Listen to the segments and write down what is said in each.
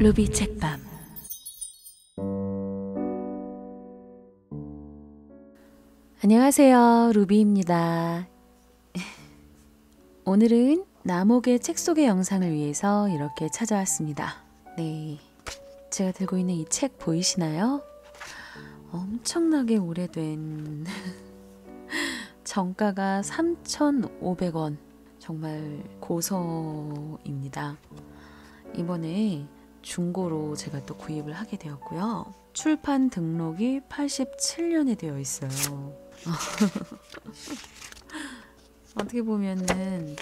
루비 책밤. 안녕하세요, 루비입니다. 오늘은 나목의 책 속의 영상을 위해서 이렇게 찾아왔습니다. 네, 제가 들고 있는 이 책 보이시나요? 엄청나게 오래된 정가가 3,500원, 정말 고서입니다. 이번에 중고로 제가 또 구입을 하게 되었고요. 출판 등록이 87년에 되어 있어요. 어떻게 보면은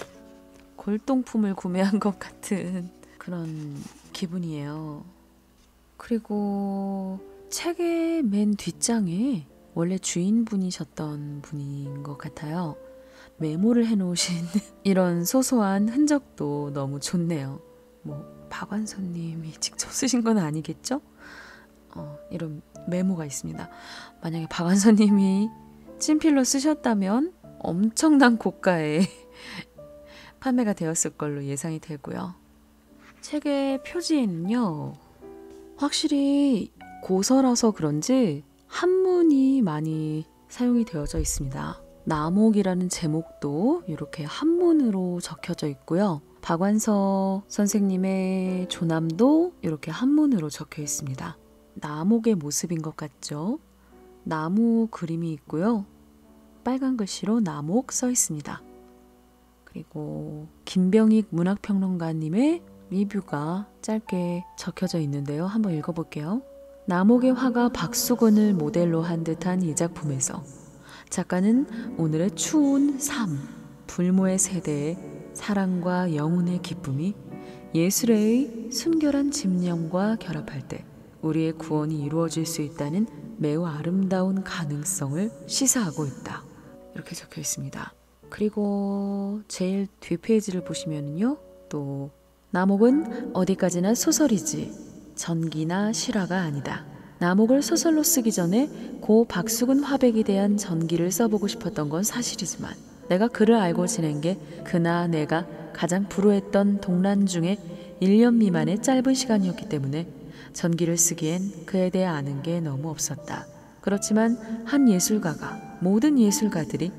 골동품을 구매한 것 같은 그런 기분이에요. 그리고 책의 맨 뒷장에 원래 주인분이셨던 분인 것 같아요. 메모를 해놓으신 이런 소소한 흔적도 너무 좋네요. 뭐 박완서님이 직접 쓰신 건 아니겠죠? 이런 메모가 있습니다. 만약에 박완서님이 친필로 쓰셨다면 엄청난 고가에 판매가 되었을 걸로 예상이 되고요. 책의 표지에는요, 확실히 고서라서 그런지 한문이 많이 사용이 되어져 있습니다. 나목이라는 제목도 이렇게 한문으로 적혀져 있고요. 박완서 선생님의 조남도 이렇게 한문으로 적혀 있습니다. 나목의 모습인 것 같죠? 나무 그림이 있고요. 빨간 글씨로 나목 써 있습니다. 그리고 김병익 문학평론가님의 리뷰가 짧게 적혀져 있는데요. 한번 읽어볼게요. 나목의 화가 박수건을 모델로 한 듯한 이 작품에서 작가는 오늘의 추운 삶, 불모의 세대의 사랑과 영혼의 기쁨이 예술의 순결한 집념과 결합할 때 우리의 구원이 이루어질 수 있다는 매우 아름다운 가능성을 시사하고 있다. 이렇게 적혀 있습니다. 그리고 제일 뒷페이지를 보시면요, 또 나목은 어디까지나 소설이지 전기나 실화가 아니다. 나목을 소설로 쓰기 전에 고 박수근 화백에 대한 전기를 써보고 싶었던 건 사실이지만 내가 그를 알고 지낸 게 그나 내가 가장 불우했던 동란 중에 1년 미만의 짧은 시간이었기 때문에 전기를 쓰기엔 그에 대해 아는 게 너무 없었다. 그렇지만 한 예술가가, 모든 예술가들이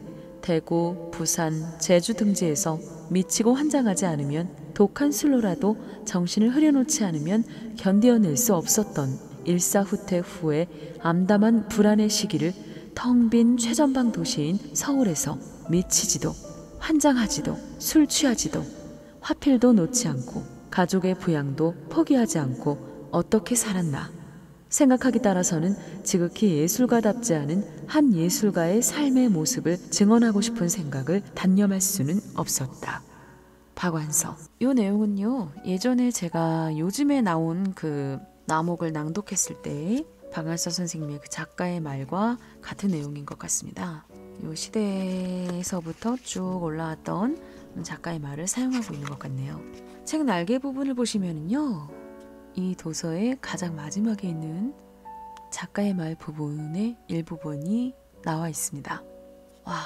대구, 부산, 제주 등지에서 미치고 환장하지 않으면, 독한 술로라도 정신을 흐려놓지 않으면 견뎌낼 수 없었던 일사후퇴 후에 암담한 불안의 시기를 텅 빈 최전방 도시인 서울에서 미치지도 환장하지도 술 취하지도 화필도 놓지 않고 가족의 부양도 포기하지 않고 어떻게 살았나 생각하기 따라서는 지극히 예술가답지 않은 한 예술가의 삶의 모습을 증언하고 싶은 생각을 단념할 수는 없었다. 박완서. 이 내용은요, 예전에 제가 요즘에 나온 그 나목을 낭독했을 때 박완서 선생님의 그 작가의 말과 같은 내용인 것 같습니다. 이 시대에서부터 쭉 올라왔던 작가의 말을 사용하고 있는 것 같네요. 책 날개 부분을 보시면요, 이 도서의 가장 마지막에 있는 작가의 말 부분의 일부분이 나와 있습니다. 와,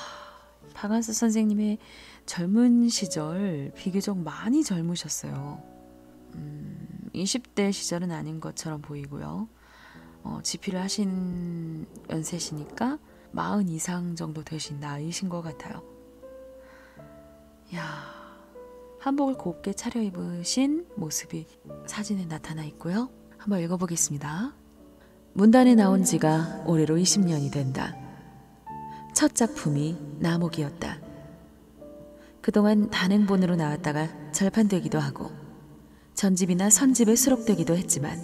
박완서 선생님의 젊은 시절 비교적 많이 젊으셨어요. 20대 시절은 아닌 것처럼 보이고요. 집필을 하신 연세시니까 40 이상 정도 되신 나이신 것 같아요. 야, 한복을 곱게 차려입으신 모습이 사진에 나타나 있고요. 한번 읽어보겠습니다. 문단에 나온 지가 올해로 20년이 된다. 첫 작품이 나목이었다. 그동안 단행본으로 나왔다가 절판되기도 하고 전집이나 선집에 수록되기도 했지만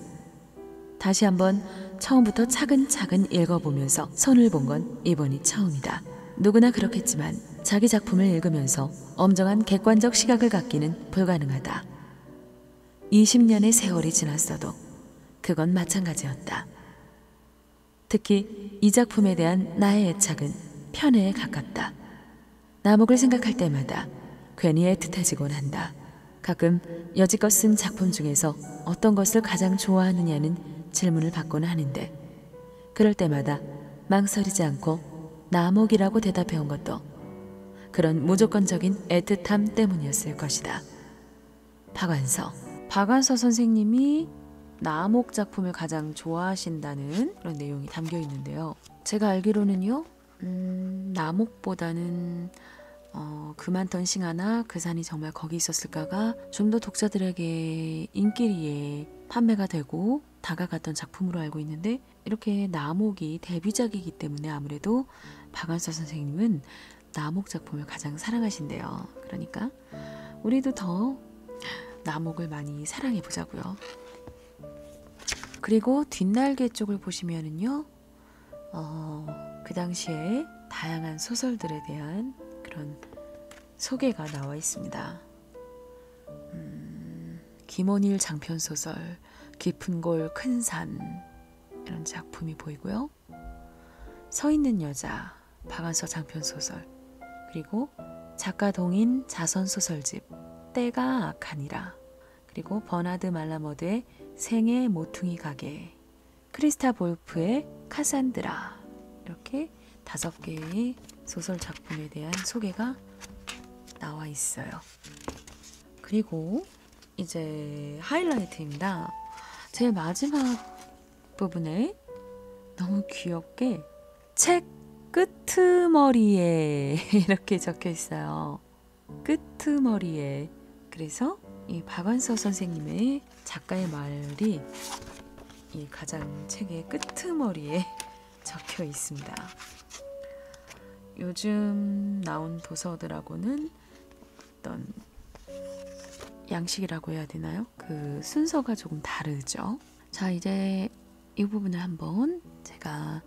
다시 한번 처음부터 차근차근 읽어보면서 손을 본 건 이번이 처음이다. 누구나 그렇겠지만 자기 작품을 읽으면서 엄정한 객관적 시각을 갖기는 불가능하다. 20년의 세월이 지났어도 그건 마찬가지였다. 특히 이 작품에 대한 나의 애착은 편애에 가깝다. 나목을 생각할 때마다 괜히 애틋해지곤 한다. 가끔 여지껏 쓴 작품 중에서 어떤 것을 가장 좋아하느냐는 질문을 받곤 하는데 그럴 때마다 망설이지 않고 나목이라고 대답해온 것도 그런 무조건적인 애틋함 때문이었을 것이다. 박완서 선생님이 나목 작품을 가장 좋아하신다는 그런 내용이 담겨 있는데요. 제가 알기로는요, 나목보다는 그만던 싱하나 그 산이 정말 거기 있었을까가 좀 더 독자들에게 인기리에 판매가 되고 다가갔던 작품으로 알고 있는데, 이렇게 나목이 데뷔작이기 때문에 아무래도 박완서 선생님은 나목 작품을 가장 사랑하신대요. 그러니까 우리도 더 나목을 많이 사랑해 보자고요. 그리고 뒷날개 쪽을 보시면은요, 그 당시에 다양한 소설들에 대한 그런 소개가 나와 있습니다. 김원일 장편소설, 깊은 골 큰 산, 이런 작품이 보이고요. 서 있는 여자, 박완서 장편소설, 그리고 작가 동인 자선소설집 때가 악하니라, 그리고 버나드 말라머드의 생의 모퉁이 가게, 크리스타 볼프의 카산드라, 이렇게 5개의 소설 작품에 대한 소개가 나와 있어요. 그리고 이제 하이라이트입니다. 제일 마지막 부분에 너무 귀엽게 책 끄트머리에 이렇게 적혀 있어요. 끄트머리에. 그래서 이 박완서 선생님의 작가의 말이 이 가장 책의 끄트머리에 적혀 있습니다. 요즘 나온 도서들하고는 어떤 양식이라고 해야 되나요? 그 순서가 조금 다르죠. 자, 이제 이 부분을 한번 제가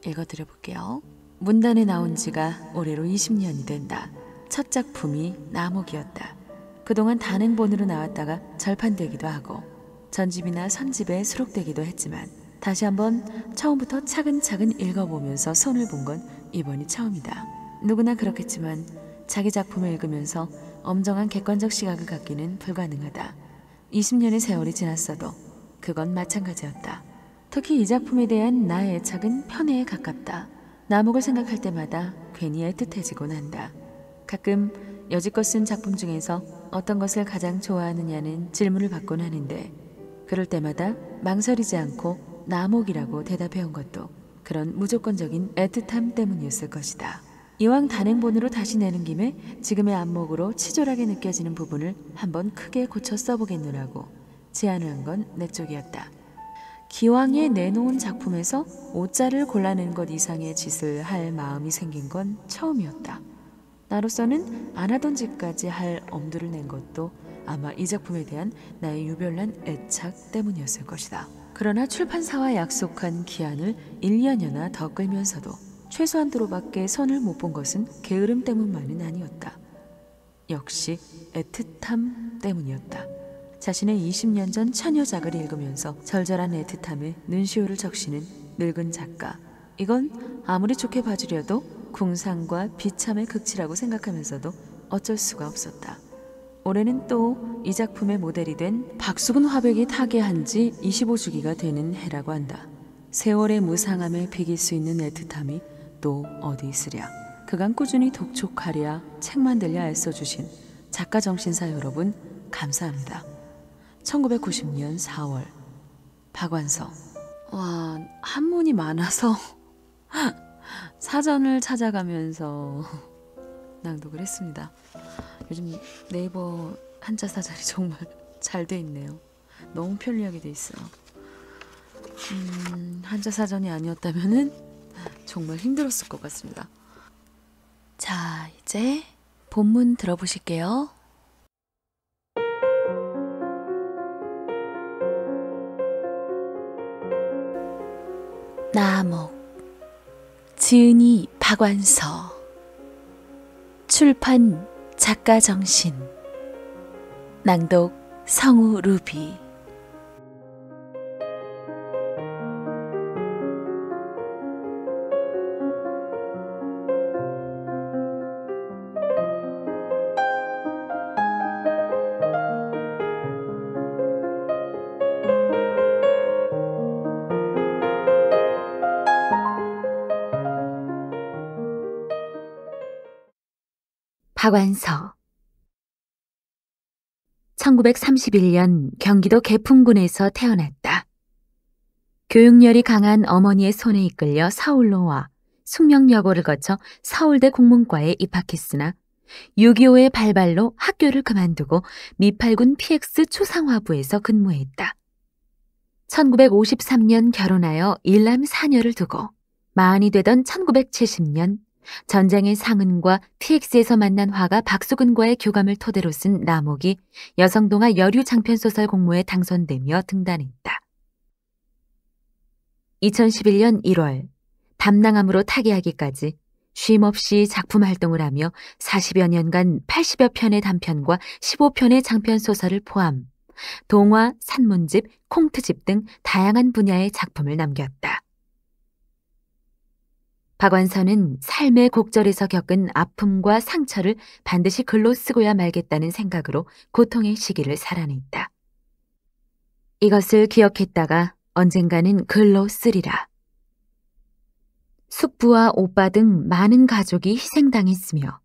읽어드려 볼게요. 문단에 나온 지가 올해로 20년이 된다. 첫 작품이 나목이었다. 그동안 단행본으로 나왔다가 절판되기도 하고 전집이나 선집에 수록되기도 했지만 다시 한번 처음부터 차근차근 읽어보면서 손을 본 건 이번이 처음이다. 누구나 그렇겠지만 자기 작품을 읽으면서 엄정한 객관적 시각을 갖기는 불가능하다. 20년의 세월이 지났어도 그건 마찬가지였다. 특히 이 작품에 대한 나의 애착은 편애에 가깝다. 나목을 생각할 때마다 괜히 애틋해지곤 한다. 가끔 여지껏 쓴 작품 중에서 어떤 것을 가장 좋아하느냐는 질문을 받곤 하는데, 그럴 때마다 망설이지 않고 나목이라고 대답해온 것도 그런 무조건적인 애틋함 때문이었을 것이다. 이왕 단행본으로 다시 내는 김에 지금의 안목으로 치졸하게 느껴지는 부분을 한번 크게 고쳐 써보겠노라고 제안을 한 건 내 쪽이었다. 기왕에 내놓은 작품에서 오자를 골라낸 것 이상의 짓을 할 마음이 생긴 건 처음이었다. 나로서는 안 하던 짓까지 할 엄두를 낸 것도 아마 이 작품에 대한 나의 유별난 애착 때문이었을 것이다. 그러나 출판사와 약속한 기한을 1년여나 더 끌면서도 최소한도로밖에 선을 못 본 것은 게으름 때문만은 아니었다. 역시 애틋함 때문이었다. 자신의 20년 전 처녀작을 읽으면서 절절한 애틋함에 눈시울을 적시는 늙은 작가. 이건 아무리 좋게 봐주려도 궁상과 비참의 극치라고 생각하면서도 어쩔 수가 없었다. 올해는 또 이 작품의 모델이 된 박수근 화백이 타계한 지 25주기가 되는 해라고 한다. 세월의 무상함에 비길 수 있는 애틋함이 또 어디 있으랴. 그간 꾸준히 독촉하랴 책 만들랴 애써주신 작가 정신사 여러분 감사합니다. 1990년 4월 박완서. 와, 한문이 많아서 사전을 찾아가면서 낭독을 했습니다. 요즘 네이버 한자 사전이 정말 잘 돼 있네요. 너무 편리하게 돼 있어요. 한자 사전이 아니었다면은 정말 힘들었을 것 같습니다. 자, 이제 본문 들어보실게요. 나목, 지은이 박완서, 출판 작가정신, 낭독 성우 루비. 박완서 1931년 경기도 개풍군에서 태어났다. 교육열이 강한 어머니의 손에 이끌려 서울로 와 숙명여고를 거쳐 서울대 국문과에 입학했으나 6.25의 발발로 학교를 그만두고 미팔군 PX 초상화부에서 근무했다. 1953년 결혼하여 일남 사녀를 두고 만이 되던 1970년 전쟁의 상흔과 PX에서 만난 화가 박수근과의 교감을 토대로 쓴 남옥이 여성동화 여류 장편소설 공모에 당선되며 등단했다. 2011년 1월 담낭암으로 타계하기까지 쉼없이 작품 활동을 하며 40여 년간 80여 편의 단편과 15편의 장편소설을 포함 동화, 산문집, 콩트집 등 다양한 분야의 작품을 남겼다. 박완서는 삶의 곡절에서 겪은 아픔과 상처를 반드시 글로 쓰고야 말겠다는 생각으로 고통의 시기를 살아냈다. 이것을 기억했다가 언젠가는 글로 쓰리라. 숙부와 오빠 등 많은 가족이 희생당했으며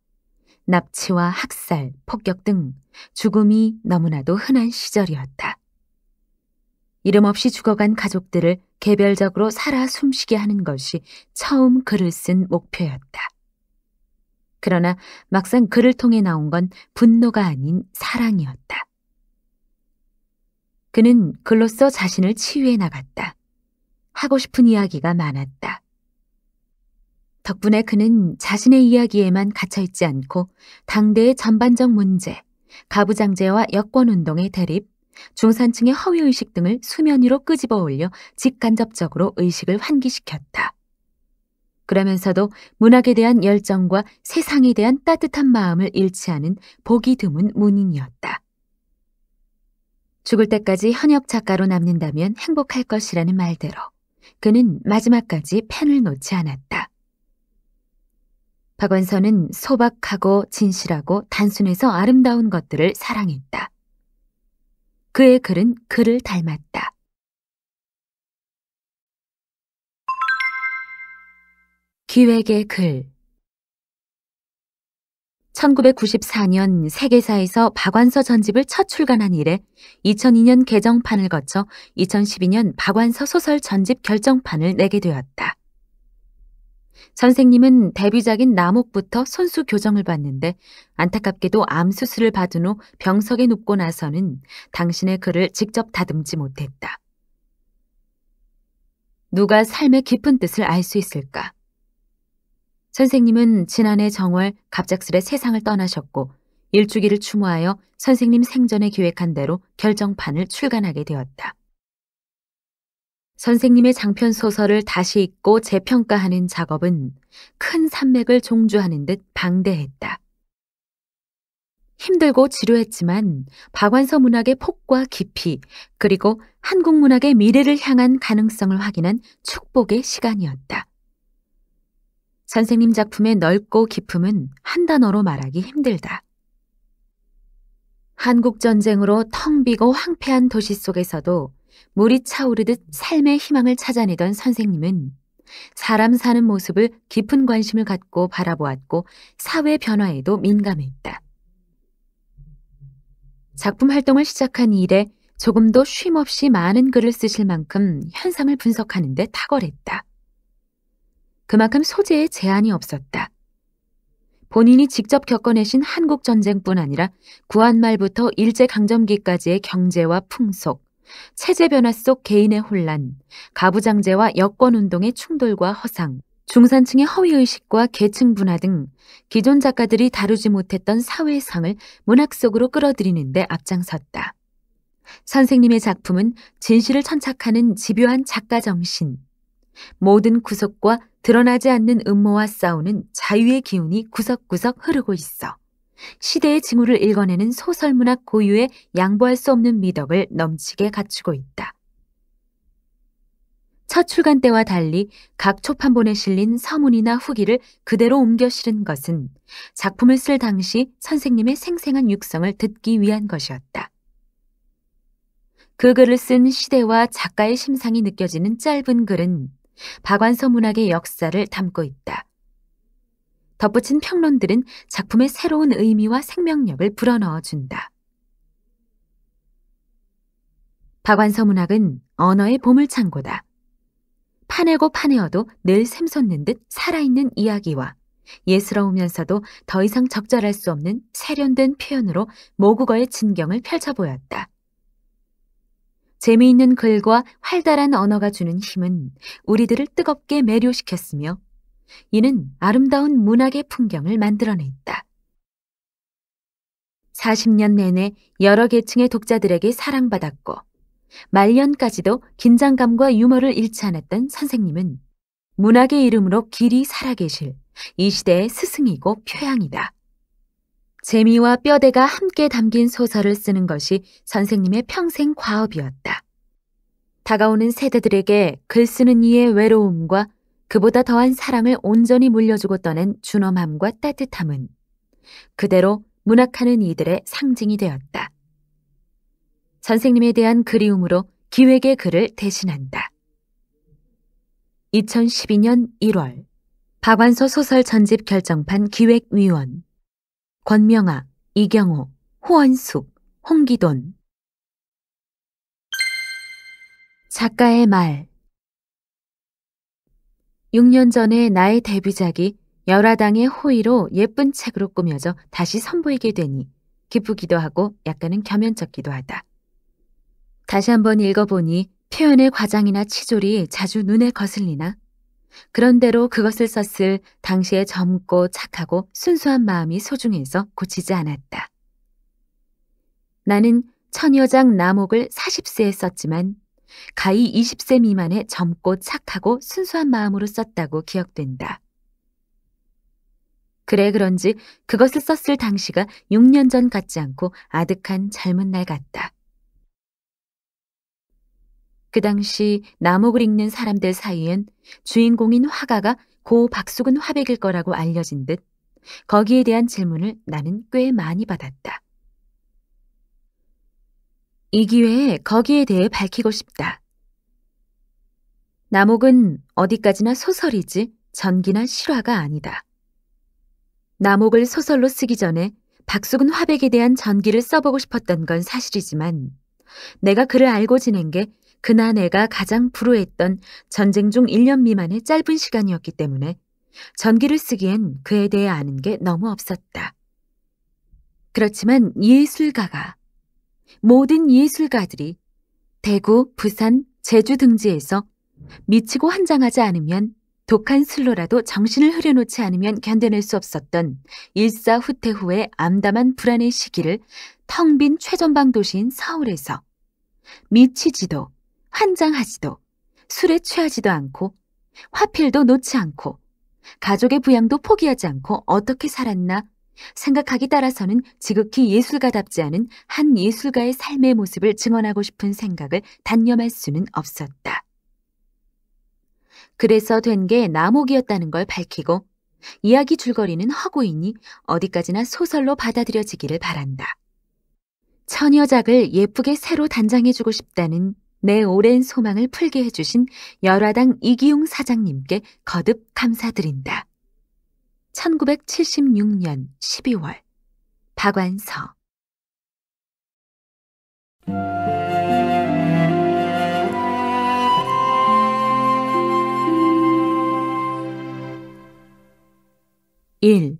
납치와 학살, 폭격 등 죽음이 너무나도 흔한 시절이었다. 이름 없이 죽어간 가족들을 개별적으로 살아 숨쉬게 하는 것이 처음 글을 쓴 목표였다. 그러나 막상 글을 통해 나온 건 분노가 아닌 사랑이었다. 그는 글로써 자신을 치유해 나갔다. 하고 싶은 이야기가 많았다. 덕분에 그는 자신의 이야기에만 갇혀있지 않고 당대의 전반적 문제, 가부장제와 여권운동의 대립, 중산층의 허위의식 등을 수면 위로 끄집어 올려 직간접적으로 의식을 환기시켰다. 그러면서도 문학에 대한 열정과 세상에 대한 따뜻한 마음을 잃지 않은 보기 드문 문인이었다. 죽을 때까지 현역 작가로 남는다면 행복할 것이라는 말대로 그는 마지막까지 펜을 놓지 않았다. 박완서는 소박하고 진실하고 단순해서 아름다운 것들을 사랑했다. 그의 글은 그를 닮았다. 기획의 글 1994년 세계사에서 박완서 전집을 첫 출간한 이래 2002년 개정판을 거쳐 2012년 박완서 소설 전집 결정판을 내게 되었다. 선생님은 데뷔작인 남옥부터 손수 교정을 받는데 안타깝게도 암 수술을 받은 후 병석에 눕고 나서는 당신의 글을 직접 다듬지 못했다. 누가 삶의 깊은 뜻을 알 수 있을까? 선생님은 지난해 정월 갑작스레 세상을 떠나셨고 일주기를 추모하여 선생님 생전에 기획한 대로 결정판을 출간하게 되었다. 선생님의 장편 소설을 다시 읽고 재평가하는 작업은 큰 산맥을 종주하는 듯 방대했다. 힘들고 지루했지만 박완서 문학의 폭과 깊이 그리고 한국 문학의 미래를 향한 가능성을 확인한 축복의 시간이었다. 선생님 작품의 넓고 깊음은 한 단어로 말하기 힘들다. 한국전쟁으로 텅 비고 황폐한 도시 속에서도 물이 차오르듯 삶의 희망을 찾아내던 선생님은 사람 사는 모습을 깊은 관심을 갖고 바라보았고 사회 변화에도 민감했다. 작품 활동을 시작한 이래 조금도 쉼없이 많은 글을 쓰실 만큼 현상을 분석하는 데 탁월했다. 그만큼 소재에 제한이 없었다. 본인이 직접 겪어내신 한국전쟁뿐 아니라 구한말부터 일제강점기까지의 경제와 풍속, 체제 변화 속 개인의 혼란, 가부장제와 여권운동의 충돌과 허상, 중산층의 허위의식과 계층 분화 등 기존 작가들이 다루지 못했던 사회상을 문학 속으로 끌어들이는 데 앞장섰다. 선생님의 작품은 진실을 천착하는 집요한 작가 정신, 모든 구석과 드러나지 않는 음모와 싸우는 자유의 기운이 구석구석 흐르고 있어 시대의 징후를 읽어내는 소설문학 고유의 양보할 수 없는 미덕을 넘치게 갖추고 있다. 첫 출간 때와 달리 각 초판본에 실린 서문이나 후기를 그대로 옮겨 실은 것은 작품을 쓸 당시 선생님의 생생한 육성을 듣기 위한 것이었다. 그 글을 쓴 시대와 작가의 심상이 느껴지는 짧은 글은 박완서 문학의 역사를 담고 있다. 덧붙인 평론들은 작품의 새로운 의미와 생명력을 불어넣어준다. 박완서 문학은 언어의 보물창고다. 파내고 파내어도 늘 샘솟는 듯 살아있는 이야기와 예스러우면서도 더 이상 적절할 수 없는 세련된 표현으로 모국어의 진경을 펼쳐 보였다. 재미있는 글과 활달한 언어가 주는 힘은 우리들을 뜨겁게 매료시켰으며 이는 아름다운 문학의 풍경을 만들어냈다. 40년 내내 여러 계층의 독자들에게 사랑받았고 말년까지도 긴장감과 유머를 잃지 않았던 선생님은 문학의 이름으로 길이 살아계실 이 시대의 스승이고 표양이다. 재미와 뼈대가 함께 담긴 소설을 쓰는 것이 선생님의 평생 과업이었다. 다가오는 세대들에게 글 쓰는 이의 외로움과 그보다 더한 사랑을 온전히 물려주고 떠난 준엄함과 따뜻함은 그대로 문학하는 이들의 상징이 되었다. 선생님에 대한 그리움으로 기획의 글을 대신한다. 2012년 1월 박완서 소설 전집 결정판 기획위원 권명아, 이경호, 호원숙, 홍기돈. 작가의 말. 6년 전에 나의 데뷔작이 열화당의 호의로 예쁜 책으로 꾸며져 다시 선보이게 되니 기쁘기도 하고 약간은 겸연쩍기도 하다. 다시 한번 읽어보니 표현의 과장이나 치졸이 자주 눈에 거슬리나 그런대로 그것을 썼을 당시의 젊고 착하고 순수한 마음이 소중해서 고치지 않았다. 나는 천여장 나목을 40세에 썼지만 가히 20세 미만의 젊고 착하고 순수한 마음으로 썼다고 기억된다. 그래 그런지 그것을 썼을 당시가 6년 전 같지 않고 아득한 젊은 날 같다. 그 당시 나목을 읽는 사람들 사이엔 주인공인 화가가 고 박숙은 화백일 거라고 알려진 듯 거기에 대한 질문을 나는 꽤 많이 받았다. 이 기회에 거기에 대해 밝히고 싶다. 나목은 어디까지나 소설이지 전기나 실화가 아니다. 나목을 소설로 쓰기 전에 박숙은 화백에 대한 전기를 써보고 싶었던 건 사실이지만 내가 그를 알고 지낸 게 그나 내가 가장 불우했던 전쟁 중 1년 미만의 짧은 시간이었기 때문에 전기를 쓰기엔 그에 대해 아는 게 너무 없었다. 그렇지만 예술가가, 모든 예술가들이 대구, 부산, 제주 등지에서 미치고 환장하지 않으면 독한 술로라도 정신을 흐려놓지 않으면 견뎌낼 수 없었던 일사후퇴 후의 암담한 불안의 시기를 텅 빈 최전방 도시인 서울에서 미치지도 환장하지도 술에 취하지도 않고 화필도 놓지 않고 가족의 부양도 포기하지 않고 어떻게 살았나 생각하기 따라서는 지극히 예술가답지 않은 한 예술가의 삶의 모습을 증언하고 싶은 생각을 단념할 수는 없었다. 그래서 된 게 나목이었다는 걸 밝히고 이야기 줄거리는 허구이니 어디까지나 소설로 받아들여지기를 바란다. 처녀작을 예쁘게 새로 단장해주고 싶다는 내 오랜 소망을 풀게 해주신 열화당 이기용 사장님께 거듭 감사드린다. 1976년 12월 박완서. 일.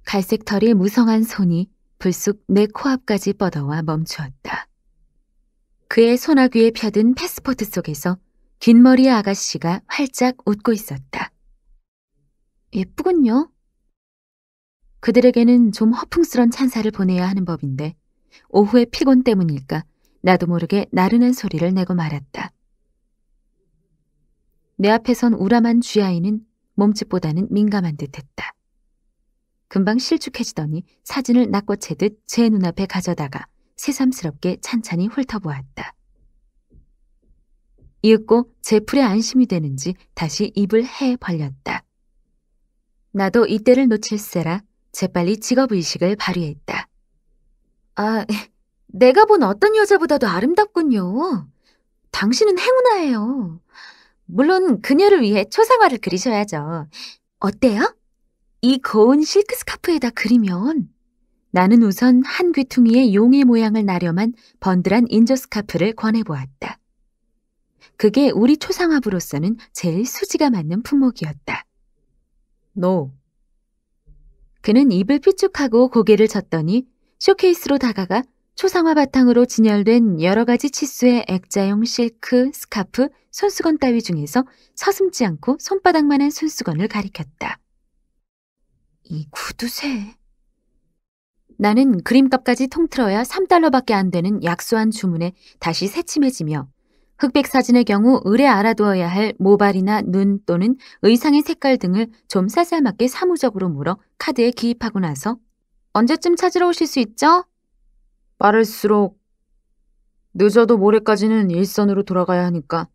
갈색 털이 무성한 손이 불쑥 내 코앞까지 뻗어와 멈추었다. 그의 소나귀에 펴든 패스포트 속에서 긴 머리의 아가씨가 활짝 웃고 있었다. 예쁘군요. 그들에게는 좀 허풍스런 찬사를 보내야 하는 법인데 오후의 피곤 때문일까 나도 모르게 나른한 소리를 내고 말았다. 내 앞에 선 우람한 쥐아이는 몸집보다는 민감한 듯했다. 금방 실축해지더니 사진을 낚아채듯 제 눈앞에 가져다가 새삼스럽게 찬찬히 훑어보았다. 이윽고 제 풀에 안심이 되는지 다시 입을 해 벌렸다. 나도 이때를 놓칠세라 재빨리 직업의식을 발휘했다. 아, 내가 본 어떤 여자보다도 아름답군요. 당신은 행운아예요. 물론 그녀를 위해 초상화를 그리셔야죠. 어때요? 이 고운 실크 스카프에다 그리면. 나는 우선 한 귀퉁이의 용의 모양을 나렴한 번들한 인조 스카프를 권해보았다. 그게 우리 초상화부로서는 제일 수지가 맞는 품목이었다. 너. 그는 입을 삐죽하고 고개를 젓더니 쇼케이스로 다가가 초상화 바탕으로 진열된 여러 가지 치수의 액자용 실크, 스카프, 손수건 따위 중에서 서슴지 않고 손바닥만한 손수건을 가리켰다. 이 구두쇠. 나는 그림값까지 통틀어야 3달러밖에 안 되는 약소한 주문에 다시 새침해지며 흑백 사진의 경우 을에 알아두어야 할 모발이나 눈 또는 의상의 색깔 등을 좀 쌀쌀맞게 사무적으로 물어 카드에 기입하고 나서 언제쯤 찾으러 오실 수 있죠? 빠를수록 늦어도 모레까지는 일선으로 돌아가야 하니까.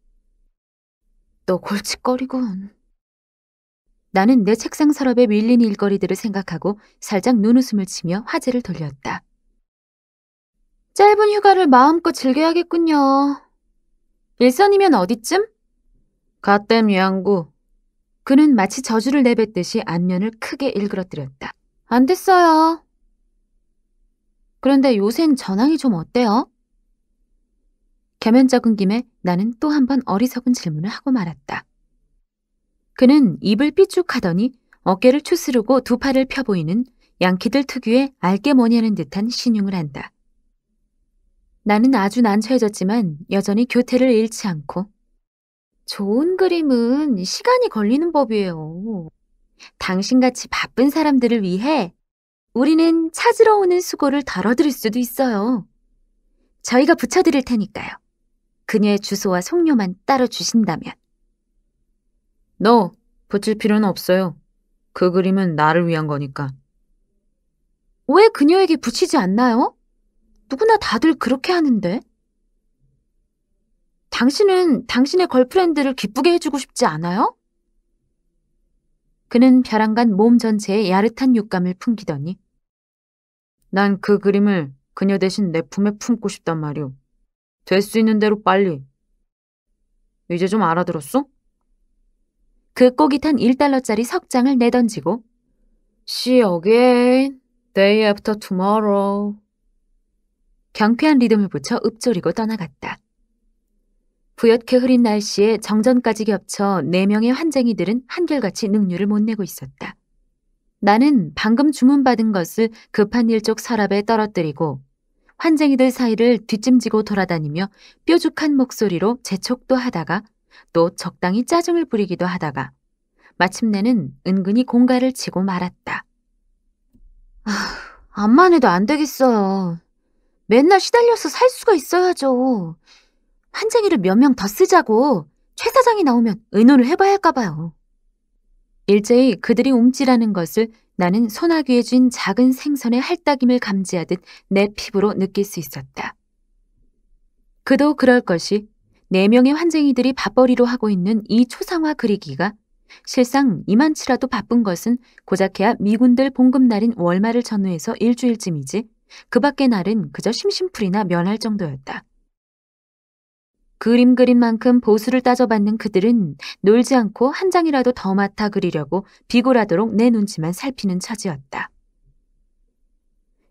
너 골칫거리군. 나는 내 책상 서랍에 밀린 일거리들을 생각하고 살짝 눈웃음을 치며 화제를 돌렸다. 짧은 휴가를 마음껏 즐겨야겠군요. 일선이면 어디쯤? 갓댐 양구. 그는 마치 저주를 내뱉듯이 안면을 크게 일그러뜨렸다. 안 됐어요. 그런데 요샌 전황이 좀 어때요? 겸연쩍은 김에 나는 또 한 번 어리석은 질문을 하고 말았다. 그는 입을 삐죽하더니 어깨를 추스르고 두 팔을 펴보이는 양키들 특유의 알게 뭐냐는 듯한 신용을 한다. 나는 아주 난처해졌지만 여전히 교태를 잃지 않고 좋은 그림은 시간이 걸리는 법이에요. 당신같이 바쁜 사람들을 위해 우리는 찾으러 오는 수고를 덜어드릴 수도 있어요. 저희가 붙여드릴 테니까요. 그녀의 주소와 속료만 따로 주신다면. 너 붙일 필요는 없어요. 그 그림은 나를 위한 거니까. 왜 그녀에게 붙이지 않나요? 누구나 다들 그렇게 하는데. 당신은 당신의 걸프렌드를 기쁘게 해주고 싶지 않아요? 그는 벼랑간 몸 전체에 야릇한 육감을 풍기더니 난 그 그림을 그녀 대신 내 품에 품고 싶단 말이오. 될 수 있는 대로 빨리. 이제 좀 알아들었어? 그 꼬깃한 1달러짜리 석장을 내던지고 See you again, day after tomorrow. 경쾌한 리듬을 붙여 읊조리고 떠나갔다. 부옇게 흐린 날씨에 정전까지 겹쳐 4명의 환쟁이들은 한결같이 능률을 못 내고 있었다. 나는 방금 주문받은 것을 급한 일 쪽 서랍에 떨어뜨리고 환쟁이들 사이를 뒷짐지고 돌아다니며 뾰족한 목소리로 재촉도 하다가 또 적당히 짜증을 부리기도 하다가 마침내는 은근히 공갈을 치고 말았다. 암만 해도 안 되겠어요. 맨날 시달려서 살 수가 있어야죠. 환쟁이를 몇 명 더 쓰자고 최 사장이 나오면 의논을 해봐야 할까 봐요. 일제히 그들이 움찔하는 것을 나는 소나귀에 쥔 작은 생선의 할딱임을 감지하듯 내 피부로 느낄 수 있었다. 그도 그럴 것이 4명의 환쟁이들이 밥벌이로 하고 있는 이 초상화 그리기가 실상 이만치라도 바쁜 것은 고작해야 미군들 봉급날인 월말을 전후해서 일주일쯤이지 그 밖의 날은 그저 심심풀이나 면할 정도였다. 그린 만큼 보수를 따져받는 그들은 놀지 않고 한 장이라도 더 맡아 그리려고 비굴하도록 내 눈치만 살피는 처지였다.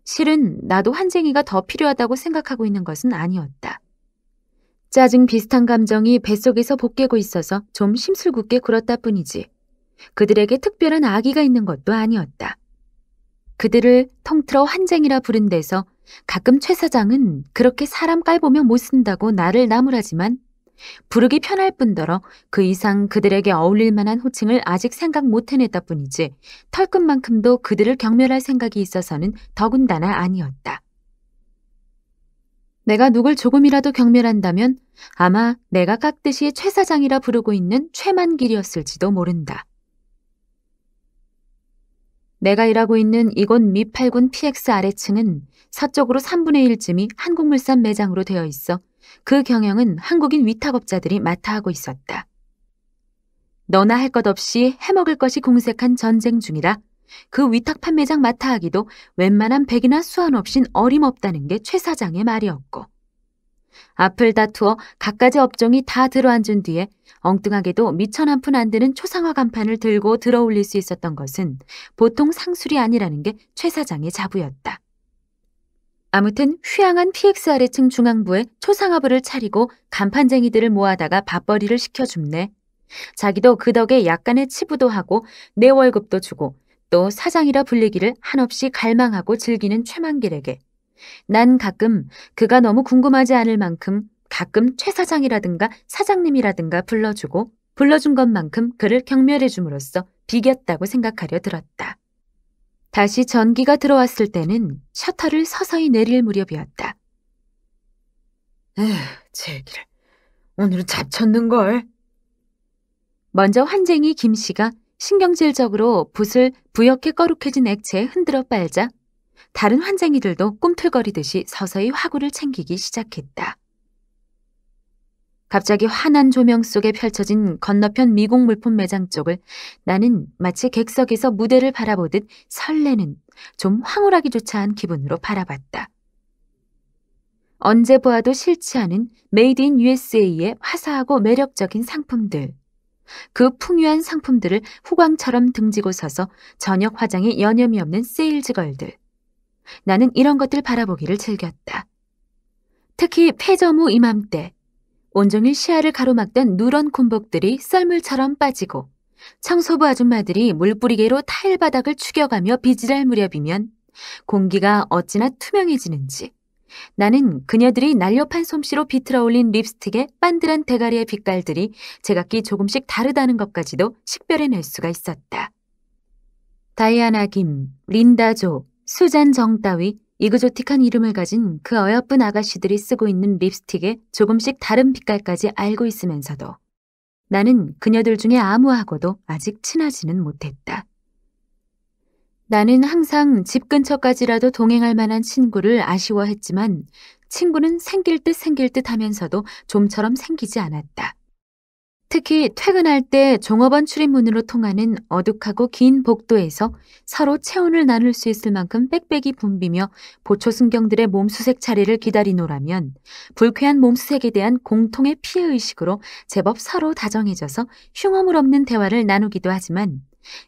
실은 나도 환쟁이가 더 필요하다고 생각하고 있는 것은 아니었다. 짜증 비슷한 감정이 뱃속에서 볶이고 있어서 좀 심술궂게 굴었다 뿐이지 그들에게 특별한 악의가 있는 것도 아니었다. 그들을 통틀어 환쟁이라 부른 데서 가끔 최 사장은 그렇게 사람 깔보며 못 쓴다고 나를 나무라지만 부르기 편할 뿐더러 그 이상 그들에게 어울릴 만한 호칭을 아직 생각 못 해냈다 뿐이지 털끝만큼도 그들을 경멸할 생각이 있어서는 더군다나 아니었다. 내가 누굴 조금이라도 경멸한다면 아마 내가 깍듯이 최 사장이라 부르고 있는 최만길이었을지도 모른다. 내가 일하고 있는 이곳 미8군 PX 아래층은 서쪽으로 3분의 1쯤이 한국물산 매장으로 되어 있어 그 경영은 한국인 위탁업자들이 맡아 하고 있었다. 너나 할 것 없이 해먹을 것이 공색한 전쟁 중이라 그 위탁 판매장 맡아 하기도 웬만한 백이나 수완 없인 어림없다는 게 최 사장의 말이었고 앞을 다투어 갖가지 업종이 다 들어앉은 뒤에 엉뚱하게도 미천 한 푼 안 드는 초상화 간판을 들고 들어올릴 수 있었던 것은 보통 상술이 아니라는 게 최 사장의 자부였다. 아무튼 휘황한 PX 아래층 중앙부에 초상화부를 차리고 간판쟁이들을 모아다가 밥벌이를 시켜줍네. 자기도 그 덕에 약간의 치부도 하고 내 월급도 주고 또 사장이라 불리기를 한없이 갈망하고 즐기는 최만길에게 난 가끔 그가 너무 궁금하지 않을 만큼 가끔 최 사장이라든가 사장님이라든가 불러준 것만큼 그를 경멸해 줌으로써 비겼다고 생각하려 들었다. 다시 전기가 들어왔을 때는 셔터를 서서히 내릴 무렵이었다. 에휴, 제기를. 오늘은 잡쳤는걸. 먼저 환쟁이 김씨가 신경질적으로 붓을 부옇게 거룩해진 액체에 흔들어 빨자 다른 환쟁이들도 꿈틀거리듯이 서서히 화구를 챙기기 시작했다. 갑자기 환한 조명 속에 펼쳐진 건너편 미국 물품 매장 쪽을 나는 마치 객석에서 무대를 바라보듯 설레는 좀 황홀하기조차 한 기분으로 바라봤다. 언제 보아도 싫지 않은 메이드 인 USA의 화사하고 매력적인 상품들. 그 풍요한 상품들을 후광처럼 등지고 서서 저녁 화장에 여념이 없는 세일즈걸들. 나는 이런 것들 바라보기를 즐겼다. 특히 폐저무 이맘때 온종일 시야를 가로막던 누런 곤복들이 썰물처럼 빠지고 청소부 아줌마들이 물뿌리개로 타일 바닥을 추겨가며 비질할 무렵이면 공기가 어찌나 투명해지는지 나는 그녀들이 날렵한 솜씨로 비틀어 올린 립스틱의 빤들한 대가리의 빛깔들이 제각기 조금씩 다르다는 것까지도 식별해낼 수가 있었다. 다이아나 김, 린다 조, 수잔 정 따위 이그조틱한 이름을 가진 그 어여쁜 아가씨들이 쓰고 있는 립스틱의 조금씩 다른 빛깔까지 알고 있으면서도 나는 그녀들 중에 아무하고도 아직 친하지는 못했다. 나는 항상 집 근처까지라도 동행할 만한 친구를 아쉬워했지만 친구는 생길 듯 하면서도 좀처럼 생기지 않았다. 특히 퇴근할 때 종업원 출입문으로 통하는 어둑하고 긴 복도에서 서로 체온을 나눌 수 있을 만큼 빽빽이 붐비며 보초순경들의 몸수색 차례를 기다리노라면 불쾌한 몸수색에 대한 공통의 피해의식으로 제법 서로 다정해져서 흉어물 없는 대화를 나누기도 하지만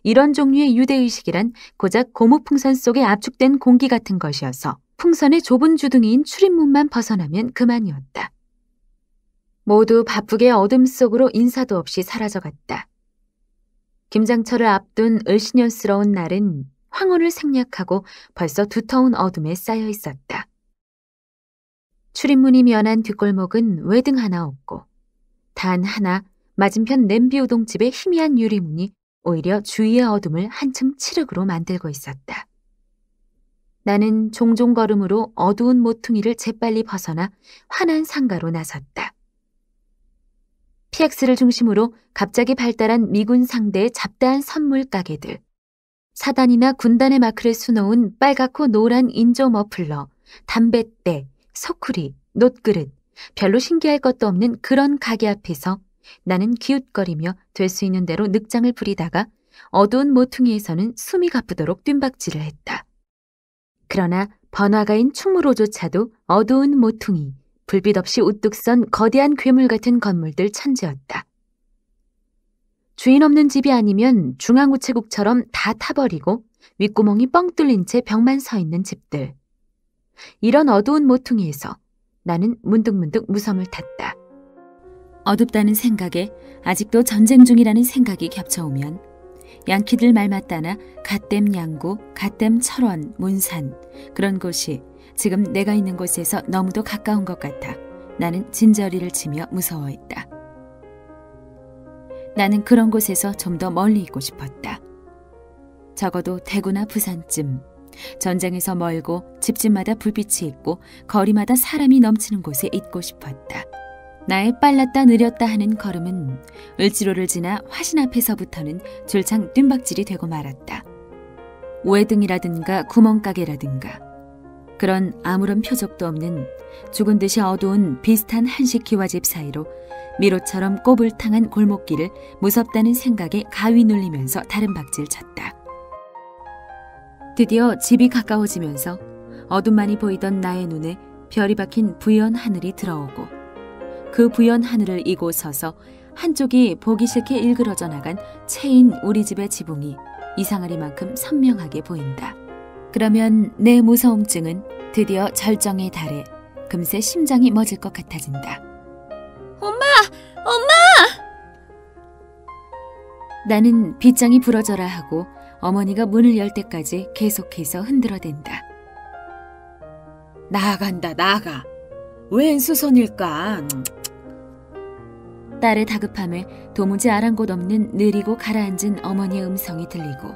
이런 종류의 유대의식이란 고작 고무풍선 속에 압축된 공기 같은 것이어서 풍선의 좁은 주둥이인 출입문만 벗어나면 그만이었다. 모두 바쁘게 어둠 속으로 인사도 없이 사라져갔다. 김장철을 앞둔 을씨년스러운 날은 황혼을 생략하고 벌써 두터운 어둠에 쌓여 있었다. 출입문이 면한 뒷골목은 외등 하나 없고 단 하나 맞은편 냄비 우동집의 희미한 유리문이 오히려 주위의 어둠을 한층 칠흑으로 만들고 있었다. 나는 종종 걸음으로 어두운 모퉁이를 재빨리 벗어나 환한 상가로 나섰다. PX를 중심으로 갑자기 발달한 미군 상대의 잡다한 선물 가게들, 사단이나 군단의 마크를 수놓은 빨갛고 노란 인조 머플러, 담뱃대, 소쿠리, 놋그릇, 별로 신기할 것도 없는 그런 가게 앞에서 나는 기웃거리며 될 수 있는 대로 늑장을 부리다가 어두운 모퉁이에서는 숨이 가쁘도록 뜀박질을 했다. 그러나 번화가인 충무로조차도 어두운 모퉁이, 불빛 없이 우뚝 선 거대한 괴물 같은 건물들 천지였다. 주인 없는 집이 아니면 중앙우체국처럼 다 타버리고 윗구멍이 뻥 뚫린 채 벽만 서 있는 집들. 이런 어두운 모퉁이에서 나는 문득문득 무섬을 탔다. 어둡다는 생각에 아직도 전쟁 중이라는 생각이 겹쳐오면 양키들 말 맞다나 갓댐 양구, 갓댐 철원, 문산 그런 곳이 지금 내가 있는 곳에서 너무도 가까운 것 같아 나는 진저리를 치며 무서워했다. 나는 그런 곳에서 좀 더 멀리 있고 싶었다. 적어도 대구나 부산쯤 전쟁에서 멀고 집집마다 불빛이 있고 거리마다 사람이 넘치는 곳에 있고 싶었다. 나의 빨랐다 느렸다 하는 걸음은 을지로를 지나 화신 앞에서부터는 줄창 뜀박질이 되고 말았다. 우회등이라든가 구멍가게라든가 그런 아무런 표적도 없는 죽은 듯이 어두운 비슷한 한식 기와집 사이로 미로처럼 꼬불탕한 골목길을 무섭다는 생각에 가위 눌리면서 다른 박질 쳤다. 드디어 집이 가까워지면서 어둠만이 보이던 나의 눈에 별이 박힌 부연 하늘이 들어오고 그 부연 하늘을 이고 서서 한쪽이 보기 싫게 일그러져 나간 채인 우리 집의 지붕이 이상하리만큼 선명하게 보인다. 그러면 내 무서움증은 드디어 절정에 달해 금세 심장이 멎을 것 같아진다. 엄마! 엄마! 나는 빗장이 부러져라 하고 어머니가 문을 열 때까지 계속해서 흔들어댄다. 나간다, 나가. 웬 수선일까? 딸의 다급함에 도무지 아랑곳 없는 느리고 가라앉은 어머니의 음성이 들리고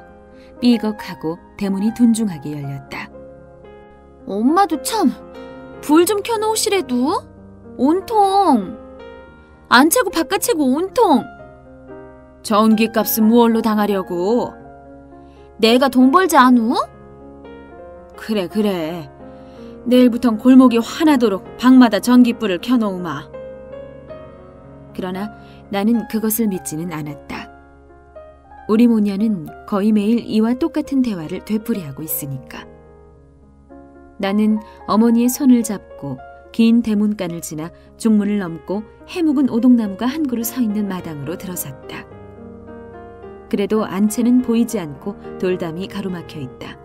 삐걱하고 대문이 둔중하게 열렸다. 엄마도 참, 불 좀 켜놓으시래도. 온통. 안 채고 바깥 채고 온통. 전기값은 무얼로 당하려고? 내가 돈 벌지 않우? 그래. 내일부턴 골목이 환하도록 방마다 전기불을 켜놓으마. 그러나 나는 그것을 믿지는 않았다. 우리 모녀는 거의 매일 이와 똑같은 대화를 되풀이하고 있으니까. 나는 어머니의 손을 잡고 긴 대문간을 지나 중문을 넘고 해묵은 오동나무가 한 그루 서 있는 마당으로 들어섰다. 그래도 안채는 보이지 않고 돌담이 가로막혀 있다.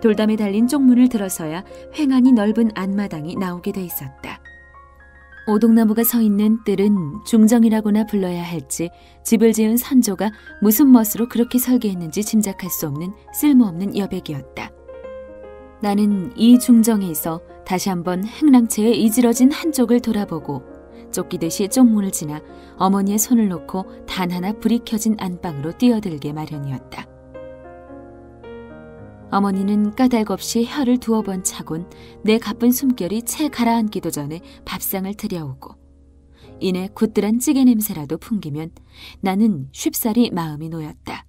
돌담에 달린 쪽문을 들어서야 횡하니 넓은 안마당이 나오게 돼 있었다. 오동나무가 서 있는 뜰은 중정이라고나 불러야 할지 집을 지은 선조가 무슨 멋으로 그렇게 설계했는지 짐작할 수 없는 쓸모없는 여백이었다. 나는 이 중정에서 다시 한번 행랑채에 이지러진 한쪽을 돌아보고 쫓기듯이 쪽문을 지나 어머니의 손을 놓고 단 하나 불이 켜진 안방으로 뛰어들게 마련이었다. 어머니는 까닭없이 혀를 두어 번 차곤 내 가쁜 숨결이 채 가라앉기도 전에 밥상을 들여오고 이내 굳들한 찌개 냄새라도 풍기면 나는 쉽사리 마음이 놓였다.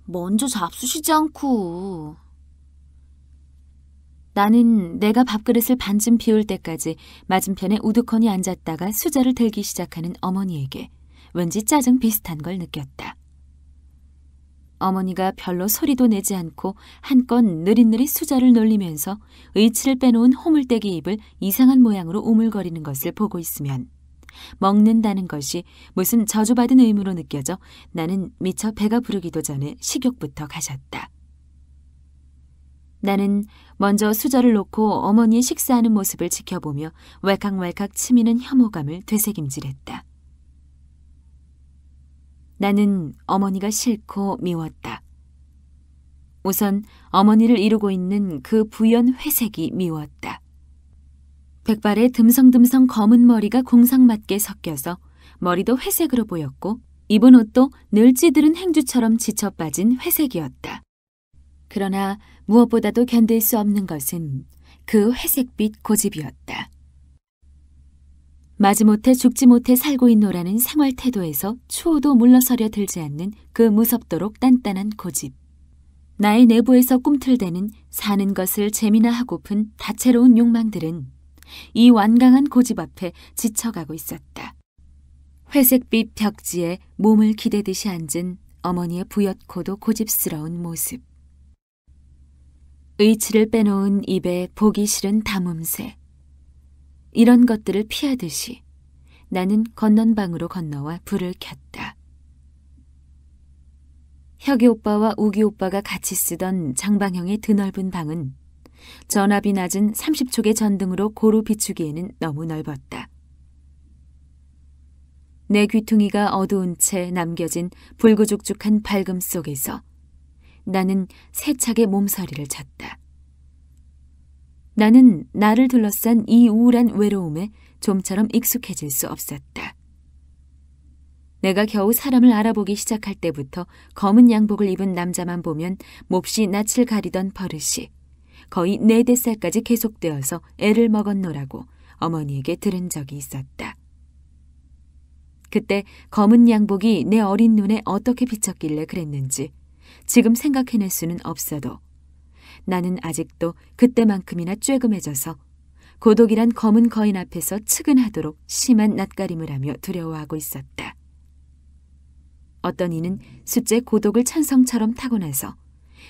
먼저 잡수시지 않고. 나는 내가 밥그릇을 반쯤 비울 때까지 맞은편에 우두커니 앉았다가 수저를 들기 시작하는 어머니에게 왠지 짜증 비슷한 걸 느꼈다. 어머니가 별로 소리도 내지 않고 한껏 느릿느릿 수저를 놀리면서 의치를 빼놓은 호물대기 입을 이상한 모양으로 우물거리는 것을 보고 있으면 먹는다는 것이 무슨 저주받은 의무로 느껴져 나는 미처 배가 부르기도 전에 식욕부터 가셨다. 나는 먼저 수저를 놓고 어머니의 식사하는 모습을 지켜보며 왈칵왈칵 치미는 혐오감을 되새김질했다. 나는 어머니가 싫고 미웠다. 우선 어머니를 이루고 있는 그 부연 회색이 미웠다. 백발의 듬성듬성 검은 머리가 공상맞게 섞여서 머리도 회색으로 보였고 입은 옷도 늘 찌들은 행주처럼 지쳐 빠진 회색이었다. 그러나 무엇보다도 견딜 수 없는 것은 그 회색빛 고집이었다. 마지못해 죽지 못해 살고 있노라는 생활 태도에서 추호도 물러서려 들지 않는 그 무섭도록 단단한 고집. 나의 내부에서 꿈틀대는 사는 것을 재미나 하고픈 다채로운 욕망들은 이 완강한 고집 앞에 지쳐가고 있었다. 회색빛 벽지에 몸을 기대듯이 앉은 어머니의 부옅고도 고집스러운 모습. 의치를 빼놓은 입에 보기 싫은 담음새. 이런 것들을 피하듯이 나는 건넌방으로 건너와 불을 켰다. 혁이 오빠와 우기 오빠가 같이 쓰던 장방형의 드넓은 방은 전압이 낮은 30촉의 전등으로 고루 비추기에는 너무 넓었다. 내 귀퉁이가 어두운 채 남겨진 불구죽죽한 밝음 속에서 나는 세차게 몸서리를 쳤다. 나는 나를 둘러싼 이 우울한 외로움에 좀처럼 익숙해질 수 없었다. 내가 겨우 사람을 알아보기 시작할 때부터 검은 양복을 입은 남자만 보면 몹시 낯을 가리던 버릇이 거의 4-5살까지 계속되어서 애를 먹었노라고 어머니에게 들은 적이 있었다. 그때 검은 양복이 내 어린 눈에 어떻게 비쳤길래 그랬는지 지금 생각해낼 수는 없어도 나는 아직도 그때만큼이나 쬐금해져서 고독이란 검은 거인 앞에서 측은하도록 심한 낯가림을 하며 두려워하고 있었다. 어떤 이는 숫제 고독을 천성처럼 타고나서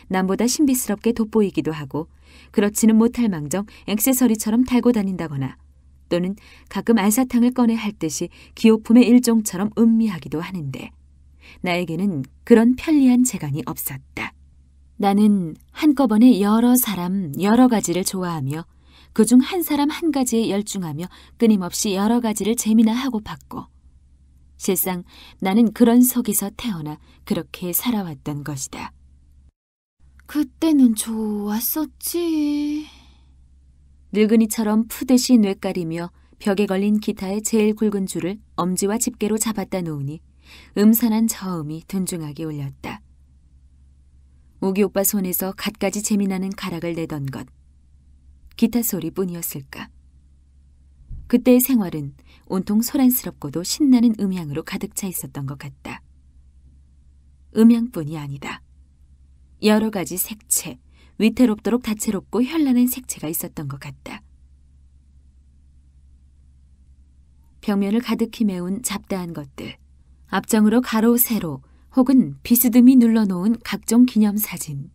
남보다 신비스럽게 돋보이기도 하고 그렇지는 못할 망정 액세서리처럼 달고 다닌다거나 또는 가끔 알사탕을 꺼내 할 듯이 기호품의 일종처럼 음미하기도 하는데 나에게는 그런 편리한 재간이 없었다. 나는 한꺼번에 여러 사람, 여러 가지를 좋아하며 그중 한 사람 한 가지에 열중하며 끊임없이 여러 가지를 재미나 하고 봤고, 실상 나는 그런 속에서 태어나 그렇게 살아왔던 것이다. 그때는 좋았었지. 늙은이처럼 푸듯이 뇌까리며 벽에 걸린 기타의 제일 굵은 줄을 엄지와 집게로 잡았다 놓으니 음산한 저음이 둔중하게 울렸다. 우기 오빠 손에서 갖가지 재미나는 가락을 내던 것, 기타 소리뿐이었을까. 그때의 생활은 온통 소란스럽고도 신나는 음향으로 가득 차 있었던 것 같다. 음향뿐이 아니다. 여러 가지 색채, 위태롭도록 다채롭고 현란한 색채가 있었던 것 같다. 벽면을 가득히 메운 잡다한 것들, 앞정으로 가로, 세로 혹은 비스듬히 눌러놓은 각종 기념사진,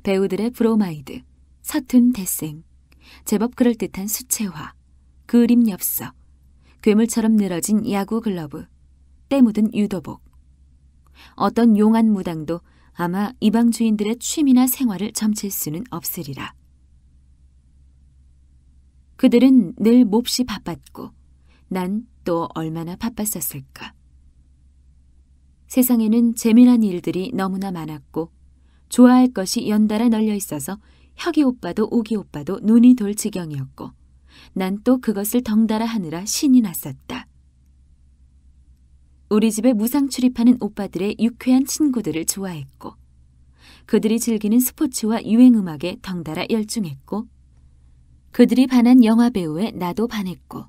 배우들의 브로마이드, 서툰 대생, 제법 그럴듯한 수채화, 그림 엽서, 괴물처럼 늘어진 야구 글러브, 때 묻은 유도복. 어떤 용한 무당도 아마 이방 주인들의 취미나 생활을 점칠 수는 없으리라. 그들은 늘 몹시 바빴고 난 또 얼마나 바빴었을까. 세상에는 재미난 일들이 너무나 많았고 좋아할 것이 연달아 널려 있어서 혁이 오빠도 우기 오빠도 눈이 돌 지경이었고 난 또 그것을 덩달아 하느라 신이 났었다. 우리 집에 무상 출입하는 오빠들의 유쾌한 친구들을 좋아했고 그들이 즐기는 스포츠와 유행음악에 덩달아 열중했고 그들이 반한 영화배우에 나도 반했고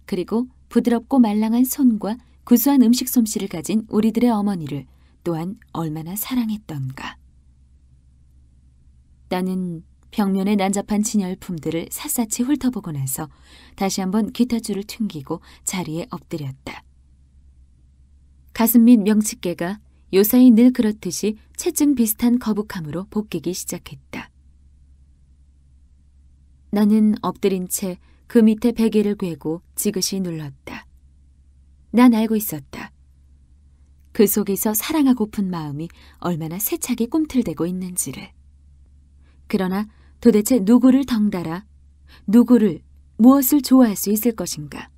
그리고 부드럽고 말랑한 손과 구수한 음식 솜씨를 가진 우리들의 어머니를 또한 얼마나 사랑했던가. 나는 벽면에 난잡한 진열품들을 샅샅이 훑어보고 나서 다시 한번 기타줄을 튕기고 자리에 엎드렸다. 가슴 및 명치께가 요사이 늘 그렇듯이 체증 비슷한 거북함으로 볶이기 시작했다. 나는 엎드린 채 그 밑에 베개를 꿰고 지그시 눌렀다. 난 알고 있었다. 그 속에서 사랑하고픈 마음이 얼마나 세차게 꿈틀대고 있는지를. 그러나 도대체 누구를 덩달아, 누구를, 무엇을 좋아할 수 있을 것인가?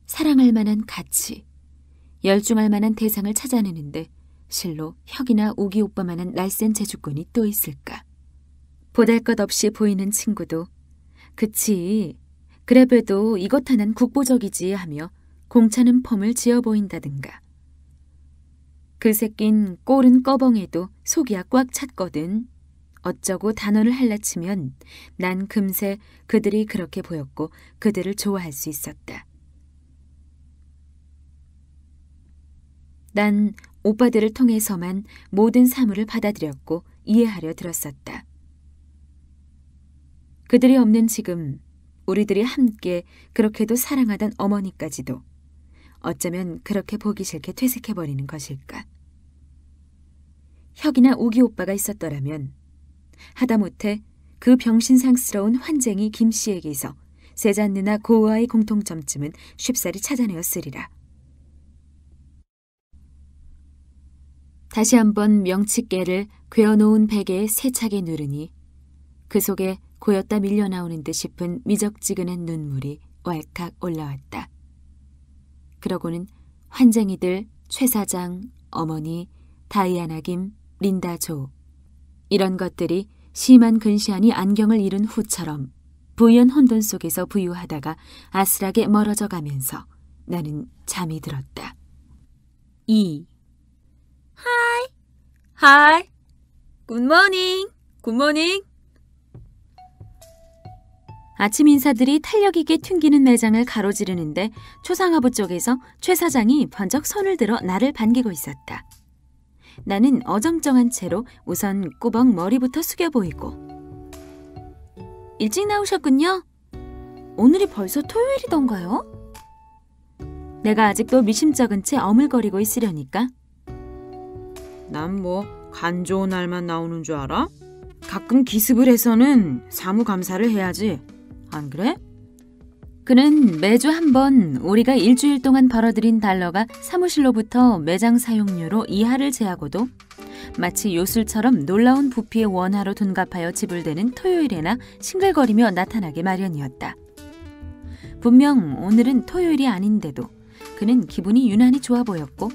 사랑할 만한 가치, 열중할 만한 대상을 찾아내는데 실로 혁이나 우기 오빠만한 날쌘 재주꾼이 또 있을까? 보잘것없이 보이는 친구도 그치, 그래봬도 이것 하나는 국보적이지 하며 공차는 폼을 지어 보인다든가. 그 새낀 꼴은 꺼벙해도 속이야 꽉 찼거든. 어쩌고 단어를 할라치면 난 금세 그들이 그렇게 보였고 그들을 좋아할 수 있었다. 난 오빠들을 통해서만 모든 사물을 받아들였고 이해하려 들었었다. 그들이 없는 지금 우리들이 함께 그렇게도 사랑하던 어머니까지도 어쩌면 그렇게 보기 싫게 퇴색해버리는 것일까. 혁이나 우기 오빠가 있었더라면 하다못해 그 병신상스러운 환쟁이 김씨에게서 세잔 누나 고우아의 공통점쯤은 쉽사리 찾아내었으리라. 다시 한번 명치깨를 괴어놓은 베개에 세차게 누르니 그 속에 고였다 밀려나오는 듯 싶은 미적지근한 눈물이 왈칵 올라왔다. 그러고는 환쟁이들, 최 사장, 어머니, 다이아나 김, 린다 조 이런 것들이 심한 근시안이 안경을 잃은 후처럼 부연 혼돈 속에서 부유하다가 아슬하게 멀어져 가면서 나는 잠이 들었다. 2. 하이. 굿모닝. 굿모닝. 아침 인사들이 탄력 있게 튕기는 매장을 가로지르는데 초상화부 쪽에서 최 사장이 번쩍 손을 들어 나를 반기고 있었다. 나는 어정쩡한 채로 우선 꾸벅 머리부터 숙여 보이고. 일찍 나오셨군요. 오늘이 벌써 토요일이던가요? 내가 아직도 미심쩍은 채 어물거리고 있으려니까. 난 뭐 간 좋은 날만 나오는 줄 알아? 가끔 기습을 해서는 사무 감사를 해야지. 안 그래? 그는 매주 한 번 우리가 일주일 동안 벌어들인 달러가 사무실로부터 매장 사용료로 이하를 제하고도 마치 요술처럼 놀라운 부피의 원화로 둔갑하여 지불되는 토요일에나 싱글거리며 나타나게 마련이었다. 분명 오늘은 토요일이 아닌데도 그는 기분이 유난히 좋아 보였고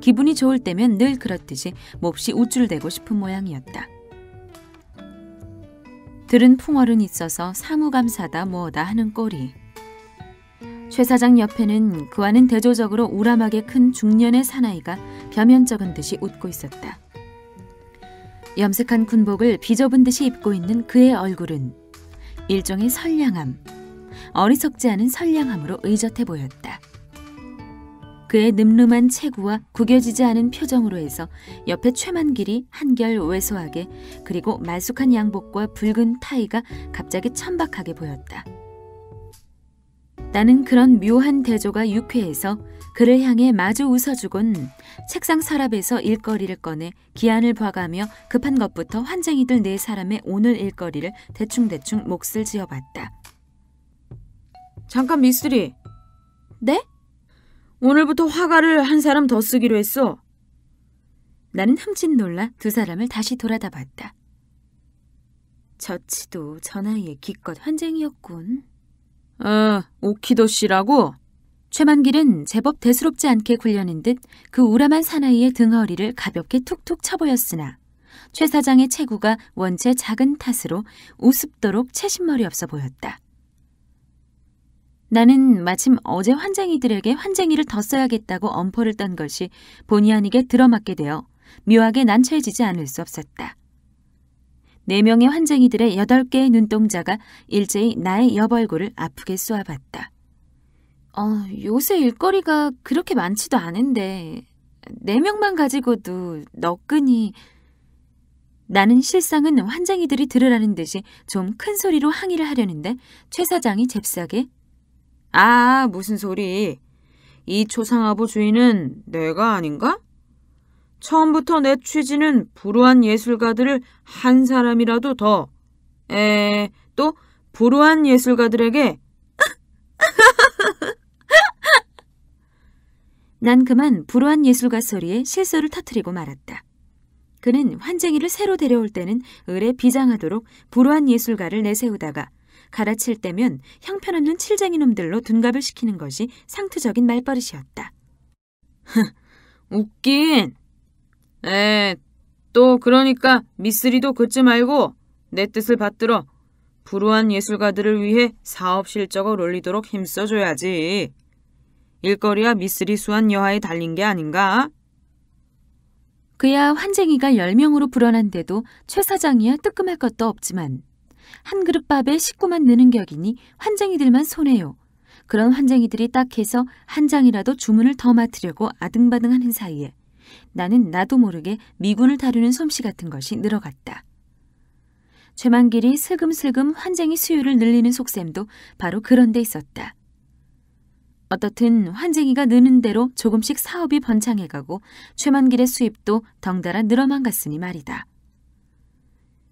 기분이 좋을 때면 늘 그렇듯이 몹시 우쭐대고 싶은 모양이었다. 들은 풍월은 있어서 사무감사다 뭐다 하는 꼴이. 최 사장 옆에는 그와는 대조적으로 우람하게 큰 중년의 사나이가 변면적은 듯이 웃고 있었다. 염색한 군복을 비좁은 듯이 입고 있는 그의 얼굴은 일종의 선량함, 어리석지 않은 선량함으로 의젓해 보였다. 그의 늠름한 체구와 구겨지지 않은 표정으로 해서 옆에 최만길이 한결 왜소하게 그리고 말쑥한 양복과 붉은 타이가 갑자기 천박하게 보였다. 나는 그런 묘한 대조가 유쾌해서 그를 향해 마주 웃어주곤 책상 서랍에서 일거리를 꺼내 기한을 봐가며 급한 것부터 환쟁이들 4사람의 오늘 일거리를 대충대충 몫을 지어봤다. 잠깐 미쓰리. 네? 오늘부터 화가를 한 사람 더 쓰기로 했어. 나는 흠칫 놀라 2사람을 다시 돌아다 봤다. 저치도 저 나이에 기껏 환쟁이었군. 오키도 씨라고? 최만길은 제법 대수롭지 않게 굴려낸 듯 그 우람한 사나이의 등허리를 가볍게 툭툭 쳐보였으나 최 사장의 체구가 원체 작은 탓으로 우습도록 채신머리 없어 보였다. 나는 마침 어제 환쟁이들에게 환쟁이를 더 써야겠다고 엄포를 떤 것이 본의 아니게 들어맞게 되어 묘하게 난처해지지 않을 수 없었다. 4명의 환쟁이들의 8개의 눈동자가 일제히 나의 옆얼굴을 아프게 쏘아봤다. 요새 일거리가 그렇게 많지도 않은데 4명만 가지고도 너끈히... 나는 실상은 환쟁이들이 들으라는 듯이 좀 큰 소리로 항의를 하려는데 최 사장이 잽싸게 무슨 소리. 이 초상화부 주인은 내가 아닌가? 처음부터 내 취지는 불우한 예술가들을 한 사람이라도 더, 또 불우한 예술가들에게 난 그만 불우한 예술가 소리에 실소를 터뜨리고 말았다. 그는 환쟁이를 새로 데려올 때는 을에 비장하도록 불우한 예술가를 내세우다가 갈아칠 때면 형편없는 칠쟁이 놈들로 둔갑을 시키는 것이 상투적인 말버릇이었다. 웃긴. 또 그러니까 미쓰리도 긋지 말고 내 뜻을 받들어 불우한 예술가들을 위해 사업 실적을 올리도록 힘써줘야지. 일거리와 미쓰리 수한 여하에 달린 게 아닌가? 그야 환쟁이가 10명으로 불어난데도 최 사장이야 뜨끔할 것도 없지만 한 그릇 밥에 식구만 느는 격이니 환쟁이들만 손해요. 그런 환쟁이들이 딱 해서 한 장이라도 주문을 더 맡으려고 아등바등하는 사이에 나는 나도 모르게 미군을 다루는 솜씨 같은 것이 늘어갔다. 최만길이 슬금슬금 환쟁이 수요를 늘리는 속셈도 바로 그런 데 있었다. 어떻든 환쟁이가 느는 대로 조금씩 사업이 번창해가고 최만길의 수입도 덩달아 늘어만 갔으니 말이다.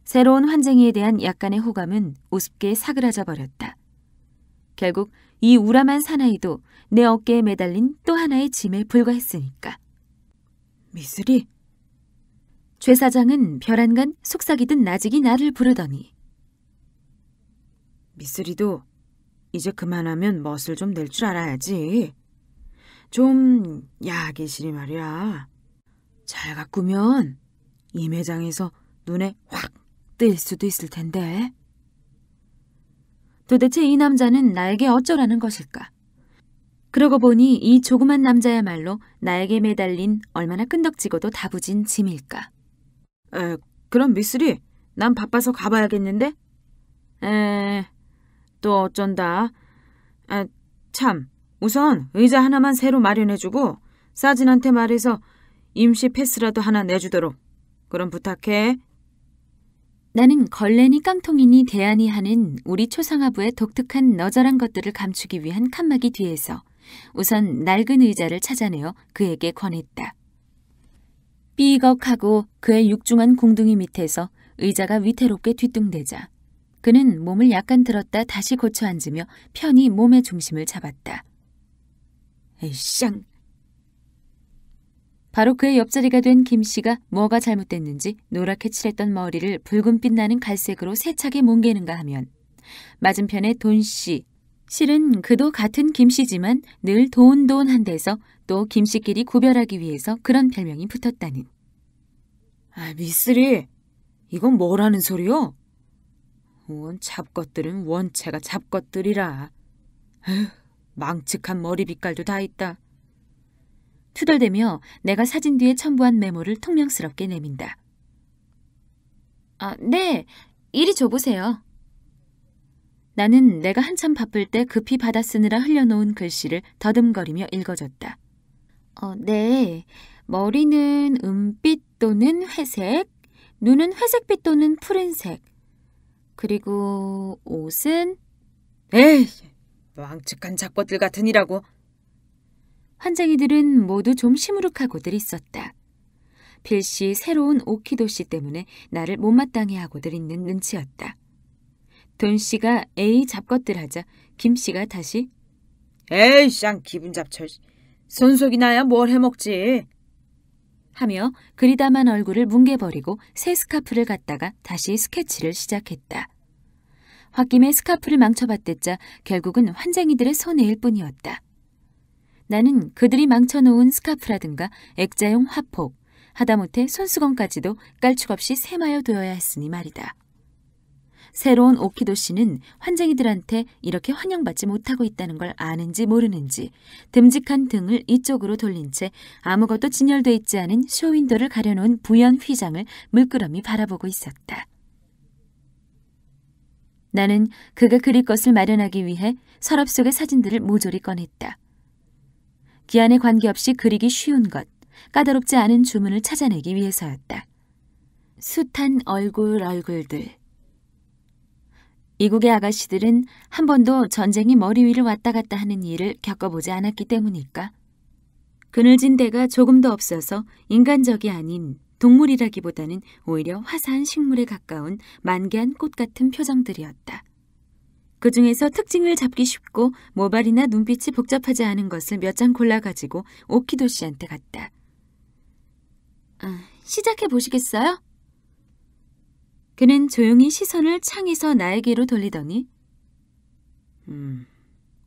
새로운 환쟁이에 대한 약간의 호감은 우습게 사그라져 버렸다. 결국 이 우람한 사나이도 내 어깨에 매달린 또 하나의 짐에 불과했으니까. 미쓰리. 최 사장은 벼란간 속삭이듯 나직이 나를 부르더니 미쓰리도 이제 그만하면 멋을 좀 낼 줄 알아야지. 좀 야하게 시리 말이야. 잘 가꾸면 이 매장에서 눈에 확 뜰 수도 있을 텐데. 도대체 이 남자는 나에게 어쩌라는 것일까? 그러고 보니 이 조그만 남자야말로 나에게 매달린 얼마나 끈덕지고도 다부진 짐일까? 그럼 미쓰리, 난 바빠서 가봐야겠는데? 또 어쩐다. 참, 우선 의자 하나만 새로 마련해주고 사진한테 말해서 임시 패스라도 하나 내주도록. 그럼 부탁해. 나는 걸레니 깡통이니 대안이 하는 우리 초상화부의 독특한 너절한 것들을 감추기 위한 칸막이 뒤에서 우선 낡은 의자를 찾아내어 그에게 권했다. 삐걱하고 그의 육중한 공둥이 밑에서 의자가 위태롭게 뒤뚱대자 그는 몸을 약간 들었다 다시 고쳐 앉으며 편히 몸의 중심을 잡았다. 에이쌍. 바로 그의 옆자리가 된 김씨가 뭐가 잘못됐는지 노랗게 칠했던 머리를 붉은빛 나는 갈색으로 세차게 뭉개는가 하면 맞은편에 돈씨, 실은 그도 같은 김씨지만 늘 도운도운한 데서 또 김씨끼리 구별하기 위해서 그런 별명이 붙었다는. 아, 미쓰리, 이건 뭐라는 소리요? 원 잡것들은 원체가 잡것들이라. 에휴, 망측한 머리 빛깔도 다 있다. 투덜대며 내가 사진 뒤에 첨부한 메모를 퉁명스럽게 내민다. 아, 네, 이리 줘보세요. 나는 내가 한참 바쁠 때 급히 받아 쓰느라 흘려놓은 글씨를 더듬거리며 읽어줬다. 네, 머리는 은빛 또는 회색, 눈은 회색빛 또는 푸른색, 그리고 옷은... 에이, 망측한 잡것들 같으니라고. 환쟁이들은 모두 좀 시무룩하고들 있었다. 필시 새로운 오키도씨 때문에 나를 못마땅해 하고들 있는 눈치였다. 돈씨가 에이 잡것들 하자 김씨가 다시 에이, 쌍 기분 잡쳐. 손속이 나야 뭘 해먹지. 하며 그리다만 얼굴을 뭉개버리고 새 스카프를 갖다가 다시 스케치를 시작했다. 홧김에 스카프를 망쳐봤댔자 결국은 환쟁이들의 손해일 뿐이었다. 나는 그들이 망쳐놓은 스카프라든가 액자용 화폭, 하다못해 손수건까지도 깔축 없이 세마여 두어야 했으니 말이다. 새로운 오키도씨는 환쟁이들한테 이렇게 환영받지 못하고 있다는 걸 아는지 모르는지 듬직한 등을 이쪽으로 돌린 채 아무것도 진열돼 있지 않은 쇼윈도를 가려놓은 부연 휘장을 물끄러미 바라보고 있었다. 나는 그가 그릴 것을 마련하기 위해 서랍 속의 사진들을 모조리 꺼냈다. 기한에 관계없이 그리기 쉬운 것, 까다롭지 않은 주문을 찾아내기 위해서였다. 숱한 얼굴들. 이국의 아가씨들은 한 번도 전쟁이 머리 위를 왔다 갔다 하는 일을 겪어보지 않았기 때문일까? 그늘진 데가 조금도 없어서 인간적이 아닌 동물이라기보다는 오히려 화사한 식물에 가까운 만개한 꽃 같은 표정들이었다. 그 중에서 특징을 잡기 쉽고 모발이나 눈빛이 복잡하지 않은 것을 몇 장 골라가지고 오키도 씨한테 갔다. 시작해 보시겠어요? 그는 조용히 시선을 창에서 나에게로 돌리더니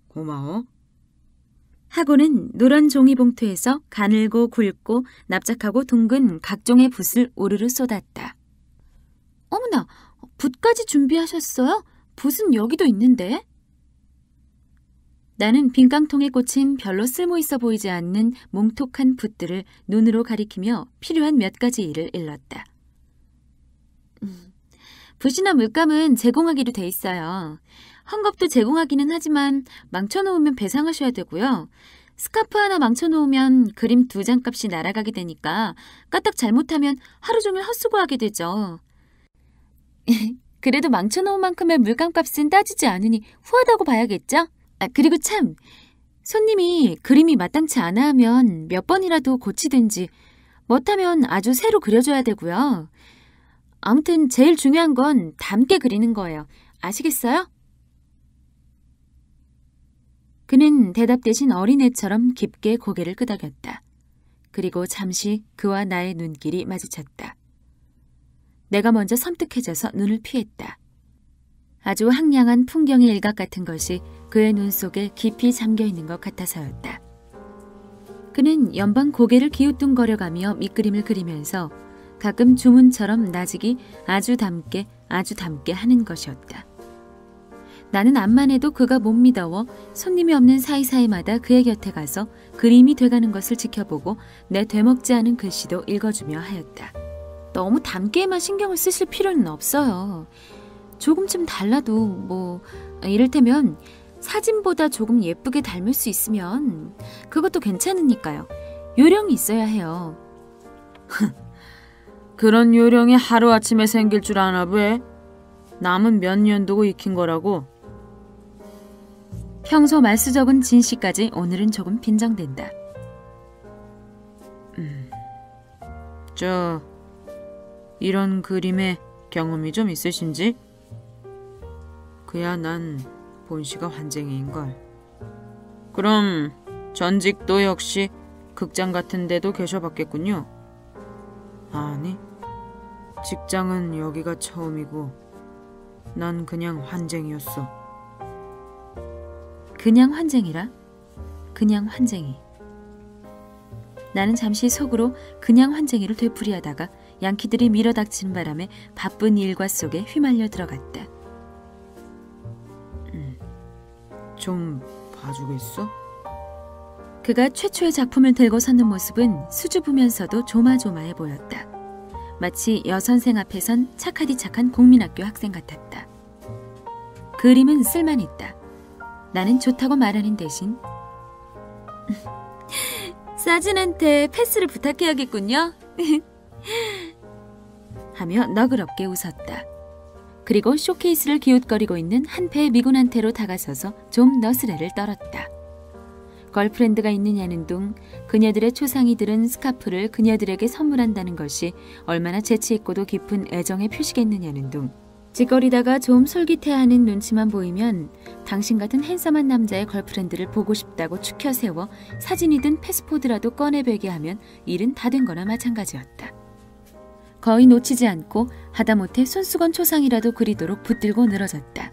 고마워. 하고는 노란 종이봉투에서 가늘고 굵고 납작하고 둥근 각종의 붓을 우르르 쏟았다. 어머나, 붓까지 준비하셨어요? 붓은 여기도 있는데? 나는 빈깡통에 꽂힌 별로 쓸모있어 보이지 않는 몽톡한 붓들을 눈으로 가리키며 필요한 몇 가지 일을 일렀다. 붓이나 물감은 제공하기로 돼 있어요. 헝겊도 제공하기는 하지만 망쳐놓으면 배상하셔야 되고요. 스카프 하나 망쳐놓으면 그림 2장 값이 날아가게 되니까 까딱 잘못하면 하루 종일 헛수고하게 되죠. 그래도 망쳐놓은 만큼의 물감값은 따지지 않으니 후하다고 봐야겠죠? 그리고 참, 손님이 그림이 마땅치 않아 하면 몇 번이라도 고치든지 못하면 아주 새로 그려줘야 되고요. 아무튼 제일 중요한 건 닮게 그리는 거예요. 아시겠어요? 그는 대답 대신 어린애처럼 깊게 고개를 끄덕였다. 그리고 잠시 그와 나의 눈길이 마주쳤다. 내가 먼저 섬뜩해져서 눈을 피했다. 아주 황량한 풍경의 일각 같은 것이 그의 눈 속에 깊이 잠겨있는 것 같아서였다. 그는 연방 고개를 기우뚱거려가며 밑그림을 그리면서 가끔 주문처럼 나직이 아주 닮게 하는 것이었다. 나는 암만 해도 그가 못 믿어워 손님이 없는 사이사이마다 그의 곁에 가서 그림이 돼가는 것을 지켜보고 내 되먹지 않은 글씨도 읽어주며 하였다. 너무 닮게만 신경을 쓰실 필요는 없어요. 조금쯤 달라도 이를테면 사진보다 조금 예쁘게 닮을 수 있으면 그것도 괜찮으니까요. 요령이 있어야 해요. 그런 요령이 하루아침에 생길 줄 아나 왜? 남은 몇 년 두고 익힌 거라고. 평소 말수적은 진씨까지 오늘은 조금 빈정된다. 이런 그림에 경험이 좀 있으신지? 그야 난 본씨가 환쟁이인걸. 그럼 전직도 역시 극장 같은 데도 계셔봤겠군요. 아니, 직장은 여기가 처음이고 난 그냥 환쟁이었어. 그냥 환쟁이라? 그냥 환쟁이. 나는 잠시 속으로 그냥 환쟁이를 되풀이하다가 양키들이 밀어닥치는 바람에 바쁜 일과 속에 휘말려 들어갔다. 좀 봐주겠어? 그가 최초의 작품을 들고 서는 모습은 수줍으면서도 조마조마해 보였다. 마치 여선생 앞에선 착하디 착한 국민학교 학생 같았다. 그림은 쓸만했다. 나는 좋다고 말하는 대신 사진한테 패스를 부탁해야겠군요. 하며 너그럽게 웃었다. 그리고 쇼케이스를 기웃거리고 있는 한패의 미군한테로 다가서서 좀 너스레를 떨었다. 걸프렌드가 있느냐는 둥, 그녀들의 초상이들은 스카프를 그녀들에게 선물한다는 것이 얼마나 재치있고도 깊은 애정의 표시겠느냐는 둥, 짓거리다가 좀 솔깃해하는 눈치만 보이면 당신 같은 핸섬한 남자의 걸프렌드를 보고 싶다고 추켜 세워 사진이든 패스포드라도 꺼내베게 하면 일은 다 된 거나 마찬가지였다. 거의 놓치지 않고 하다못해 손수건 초상이라도 그리도록 붙들고 늘어졌다.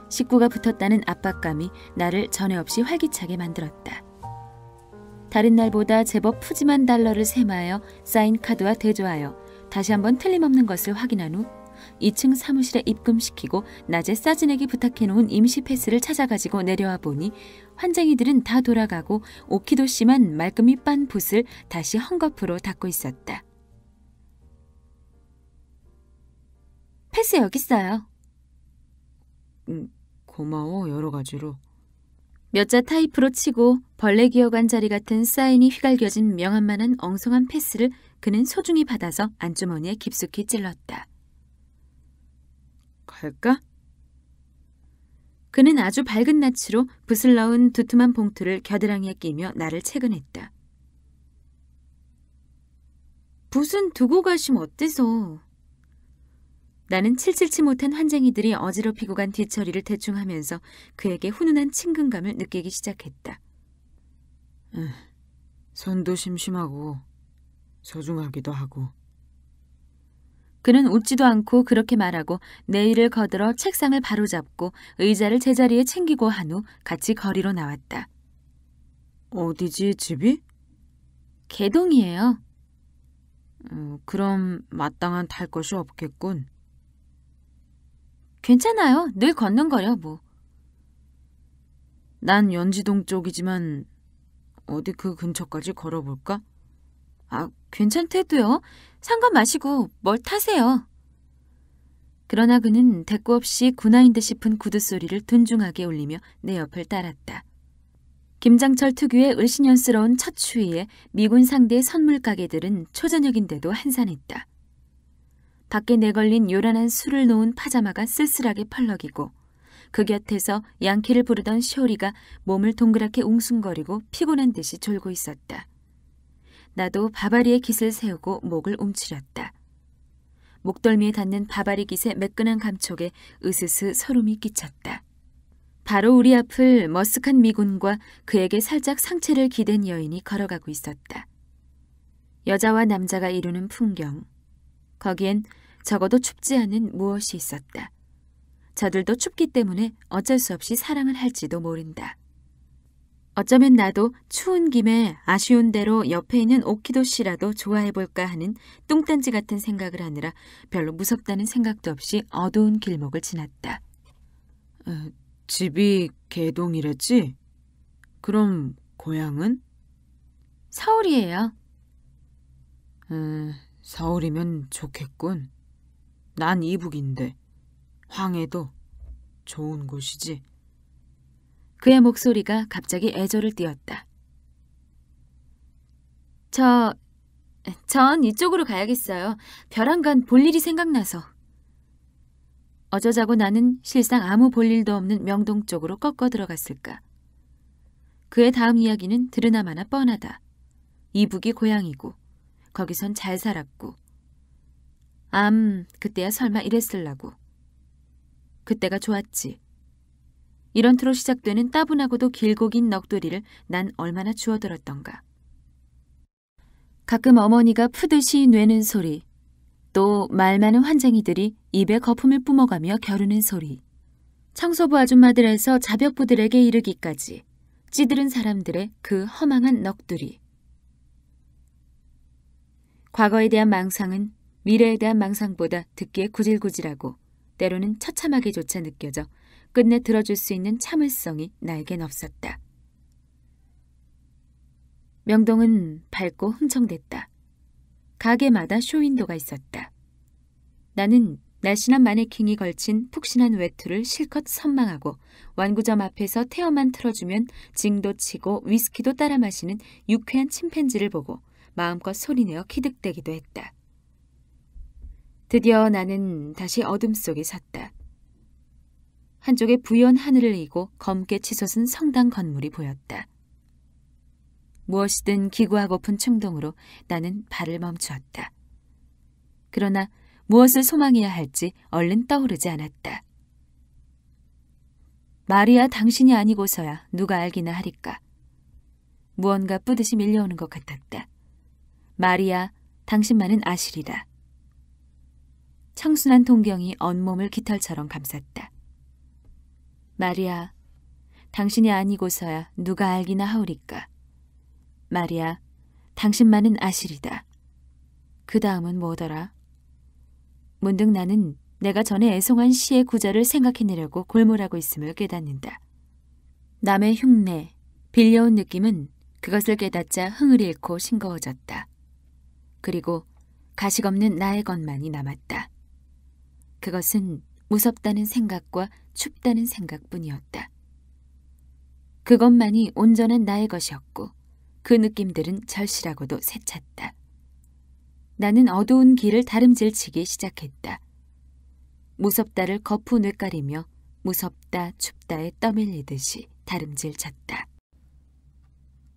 식구가 붙었다는 압박감이 나를 전에 없이 활기차게 만들었다. 다른 날보다 제법 푸짐한 달러를 세마하여 사인 카드와 대조하여 다시 한번 틀림없는 것을 확인한 후 2층 사무실에 입금시키고 낮에 싸진에게 부탁해놓은 임시 패스를 찾아가지고 내려와 보니 환쟁이들은 다 돌아가고 오키도 씨만 말끔히 빤 붓을 다시 헝겊으로 닫고 있었다. 패스 여기 있어요. 고마워, 여러 가지로. 몇 자 타이프로 치고 벌레 기어간 자리 같은 사인이 휘갈겨진 명함만한 엉성한 패스를 그는 소중히 받아서 안주머니에 깊숙이 찔렀다. 갈까? 그는 아주 밝은 낯으로 붓을 넣은 두툼한 봉투를 겨드랑이에 끼며 나를 채근했다. 붓은 두고 가시면 어때서? 나는 칠칠치 못한 환쟁이들이 어지럽히고 간 뒤처리를 대충 하면서 그에게 훈훈한 친근감을 느끼기 시작했다. 손도 심심하고 소중하기도 하고. 그는 웃지도 않고 그렇게 말하고 내일을 거들어 책상을 바로잡고 의자를 제자리에 챙기고 한 후 같이 거리로 나왔다. 어디지, 집이? 개동이에요. 그럼 마땅한 탈 것이 없겠군. 괜찮아요. 늘 걷는 거려 뭐. 난 연지동 쪽이지만 어디 그 근처까지 걸어볼까? 괜찮대도요. 상관 마시고 뭘 타세요. 그러나 그는 대꾸 없이 군화인 듯 싶은 구두소리를 둔중하게 울리며 내 옆을 따랐다. 김장철 특유의 을씨년스러운 첫 추위에 미군 상대의 선물 가게들은 초저녁인데도 한산했다. 밖에 내걸린 요란한 술을 놓은 파자마가 쓸쓸하게 펄럭이고 그 곁에서 양키를 부르던 쇼리가 몸을 동그랗게 웅숭거리고 피곤한 듯이 졸고 있었다. 나도 바바리의 깃을 세우고 목을 움츠렸다. 목덜미에 닿는 바바리 깃의 매끈한 감촉에 으스스 소름이 끼쳤다. 바로 우리 앞을 머쓱한 미군과 그에게 살짝 상체를 기댄 여인이 걸어가고 있었다. 여자와 남자가 이루는 풍경. 거기엔 적어도 춥지 않은 무엇이 있었다. 저들도 춥기 때문에 어쩔 수 없이 사랑을 할지도 모른다. 어쩌면 나도 추운 김에 아쉬운 대로 옆에 있는 오키도 씨라도 좋아해볼까 하는 뚱딴지 같은 생각을 하느라 별로 무섭다는 생각도 없이 어두운 길목을 지났다. 집이 개동이랬지? 그럼 고향은? 서울이에요. 서울이면 좋겠군. 난 이북인데 황해도 좋은 곳이지. 그의 목소리가 갑자기 애조를 띄었다. 전 이쪽으로 가야겠어요. 벼랑간 볼 일이 생각나서. 어쩌자고 나는 실상 아무 볼 일도 없는 명동 쪽으로 꺾어 들어갔을까. 그의 다음 이야기는 들으나마나 뻔하다. 이북이 고향이고 거기선 잘 살았고 그때야 설마 이랬을라고. 그때가 좋았지. 이런 투로 시작되는 따분하고도 길고 긴 넋두리를 난 얼마나 주워들었던가. 가끔 어머니가 푸듯이 뇌는 소리, 또 말 많은 환쟁이들이 입에 거품을 뿜어가며 겨루는 소리, 청소부 아줌마들에서 자벽부들에게 이르기까지 찌들은 사람들의 그 허망한 넋두리. 과거에 대한 망상은 미래에 대한 망상보다 듣기에 구질구질하고 때로는 처참하게조차 느껴져 끝내 들어줄 수 있는 참을성이 나에겐 없었다. 명동은 밝고 흥청댔다. 가게마다 쇼윈도가 있었다. 나는 날씬한 마네킹이 걸친 푹신한 외투를 실컷 선망하고 완구점 앞에서 태어만 틀어주면 징도 치고 위스키도 따라 마시는 유쾌한 침팬지를 보고 마음껏 소리내어 키득대기도 했다. 드디어 나는 다시 어둠 속에 섰다. 한쪽에 부연 하늘을 이고 검게 치솟은 성당 건물이 보였다. 무엇이든 기구하고픈 충동으로 나는 발을 멈추었다. 그러나 무엇을 소망해야 할지 얼른 떠오르지 않았다. 마리아, 당신이 아니고서야 누가 알기나 하리까. 무언가 뿌듯이 밀려오는 것 같았다. 마리아, 당신만은 아시리라. 청순한 동경이 온몸을 깃털처럼 감쌌다. 마리아, 당신이 아니고서야 누가 알기나 하오리까. 마리아, 당신만은 아시리다. 그 다음은 뭐더라? 문득 나는 내가 전에 애송한 시의 구절을 생각해내려고 골몰하고 있음을 깨닫는다. 남의 흉내, 빌려온 느낌은 그것을 깨닫자 흥을 잃고 싱거워졌다. 그리고 가식 없는 나의 것만이 남았다. 그것은 무섭다는 생각과 춥다는 생각뿐이었다. 그것만이 온전한 나의 것이었고 그 느낌들은 절실하고도 세찼다. 나는 어두운 길을 다름질치기 시작했다. 무섭다를 거푸 뇌까리며 무섭다 춥다에 떠밀리듯이 다름질쳤다.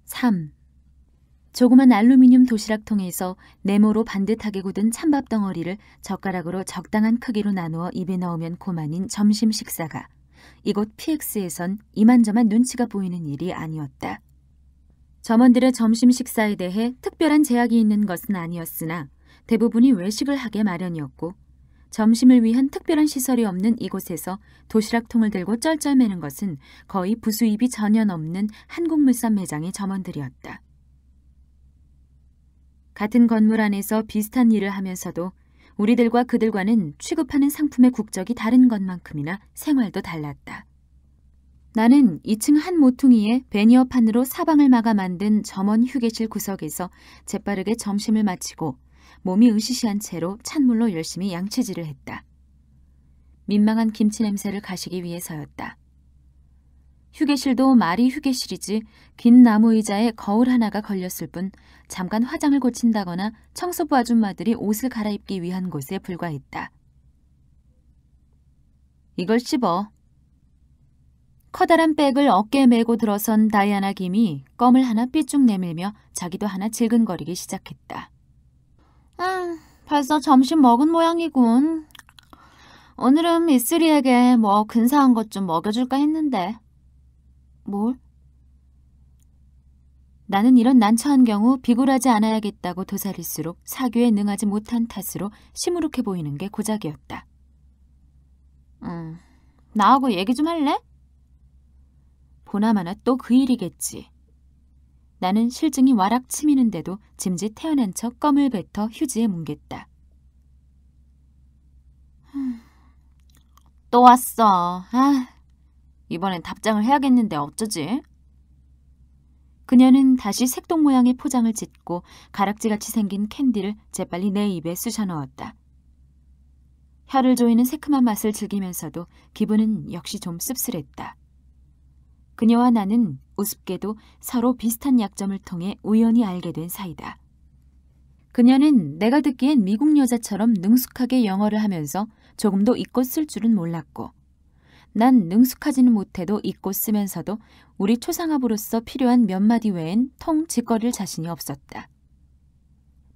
3. 조그만 알루미늄 도시락통에서 네모로 반듯하게 굳은 찬밥 덩어리를 젓가락으로 적당한 크기로 나누어 입에 넣으면 고만인 점심 식사가 이곳 PX에선 이만저만 눈치가 보이는 일이 아니었다. 점원들의 점심 식사에 대해 특별한 제약이 있는 것은 아니었으나 대부분이 외식을 하게 마련이었고 점심을 위한 특별한 시설이 없는 이곳에서 도시락통을 들고 쩔쩔매는 것은 거의 부수입이 전혀 없는 한국물산 매장의 점원들이었다. 같은 건물 안에서 비슷한 일을 하면서도 우리들과 그들과는 취급하는 상품의 국적이 다른 것만큼이나 생활도 달랐다. 나는 2층 한 모퉁이에 베니어판으로 사방을 막아 만든 점원 휴게실 구석에서 재빠르게 점심을 마치고 몸이 으시시한 채로 찬물로 열심히 양치질을 했다. 민망한 김치 냄새를 가시기 위해서였다. 휴게실도 말이 휴게실이지 긴 나무 의자에 거울 하나가 걸렸을 뿐 잠깐 화장을 고친다거나 청소부 아줌마들이 옷을 갈아입기 위한 곳에 불과했다. 이걸 씹어. 커다란 백을 어깨에 메고 들어선 다이아나 김이 껌을 하나 삐쭉 내밀며 자기도 하나 질근거리기 시작했다. 벌써 점심 먹은 모양이군. 오늘은 미쓰리에게 뭐 근사한 것 좀 먹여줄까 했는데. 뭘? 나는 이런 난처한 경우 비굴하지 않아야겠다고 도사릴수록 사교에 능하지 못한 탓으로 시무룩해 보이는 게 고작이었다. 나하고 얘기 좀 할래? 보나마나 또 그 일이겠지. 나는 실증이 와락 치미는데도 짐짓 태어난 척 껌을 뱉어 휴지에 뭉갰다. 또 왔어. 이번엔 답장을 해야겠는데 어쩌지? 그녀는 다시 색동 모양의 포장을 찢고 가락지같이 생긴 캔디를 재빨리 내 입에 쑤셔 넣었다. 혀를 조이는 새큼한 맛을 즐기면서도 기분은 역시 좀 씁쓸했다. 그녀와 나는 우습게도 서로 비슷한 약점을 통해 우연히 알게 된 사이다. 그녀는 내가 듣기엔 미국 여자처럼 능숙하게 영어를 하면서 조금도 잊고 쓸 줄은 몰랐고 난 능숙하지는 못해도 잊고 쓰면서도 우리 초상화부로서 필요한 몇 마디 외엔 통 짓거릴 자신이 없었다.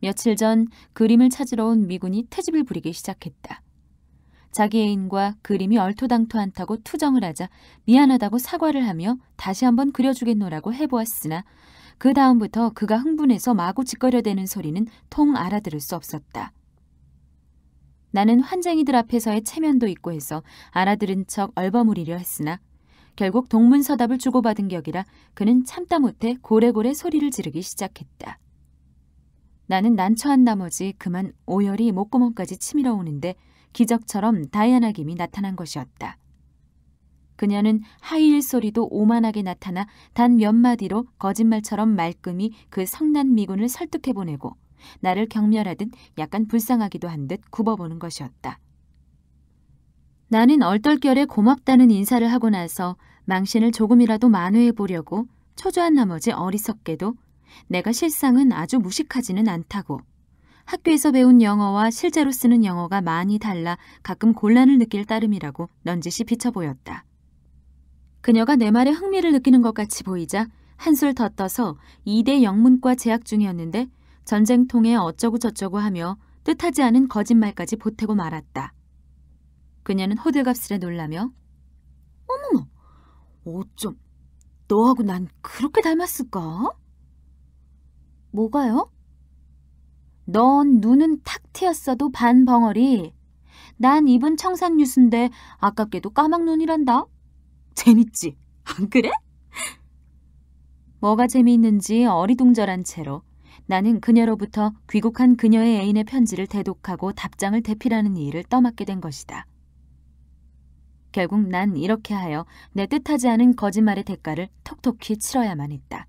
며칠 전 그림을 찾으러 온 미군이 태집을 부리기 시작했다. 자기 애인과 그림이 얼토당토 않다고 투정을 하자 미안하다고 사과를 하며 다시 한번 그려주겠노라고 해보았으나 그 다음부터 그가 흥분해서 마구 짓거려대는 소리는 통 알아들을 수 없었다. 나는 환쟁이들 앞에서의 체면도 있고 해서 알아들은 척 얼버무리려 했으나 결국 동문서답을 주고받은 격이라 그는 참다 못해 고래고래 소리를 지르기 시작했다. 나는 난처한 나머지 그만 오열이 목구멍까지 치밀어 오는데 기적처럼 다이아나 김이 나타난 것이었다. 그녀는 하이힐 소리도 오만하게 나타나 단 몇 마디로 거짓말처럼 말끔히 그 성난 미군을 설득해보내고 나를 경멸하듯 약간 불쌍하기도 한 듯 굽어보는 것이었다. 나는 얼떨결에 고맙다는 인사를 하고 나서 망신을 조금이라도 만회해보려고 초조한 나머지 어리석게도 내가 실상은 아주 무식하지는 않다고, 학교에서 배운 영어와 실제로 쓰는 영어가 많이 달라 가끔 곤란을 느낄 따름이라고 넌지시 비쳐 보였다. 그녀가 내 말에 흥미를 느끼는 것 같이 보이자 한술 더 떠서 2대 영문과 재학 중이었는데 전쟁통에 어쩌고 저쩌고 하며 뜻하지 않은 거짓말까지 보태고 말았다. 그녀는 호들갑스레 놀라며 어머머, 어쩜 너하고 난 그렇게 닮았을까? 뭐가요? 넌 눈은 탁 트였어도 반 벙어리. 난 입은 청산유수인데 아깝게도 까막눈이란다. 재밌지? 안 그래? 뭐가 재미있는지 어리둥절한 채로 나는 그녀로부터 귀국한 그녀의 애인의 편지를 대독하고 답장을 대필하는 일을 떠맡게 된 것이다. 결국 난 이렇게 하여 내 뜻하지 않은 거짓말의 대가를 톡톡히 치러야만 했다.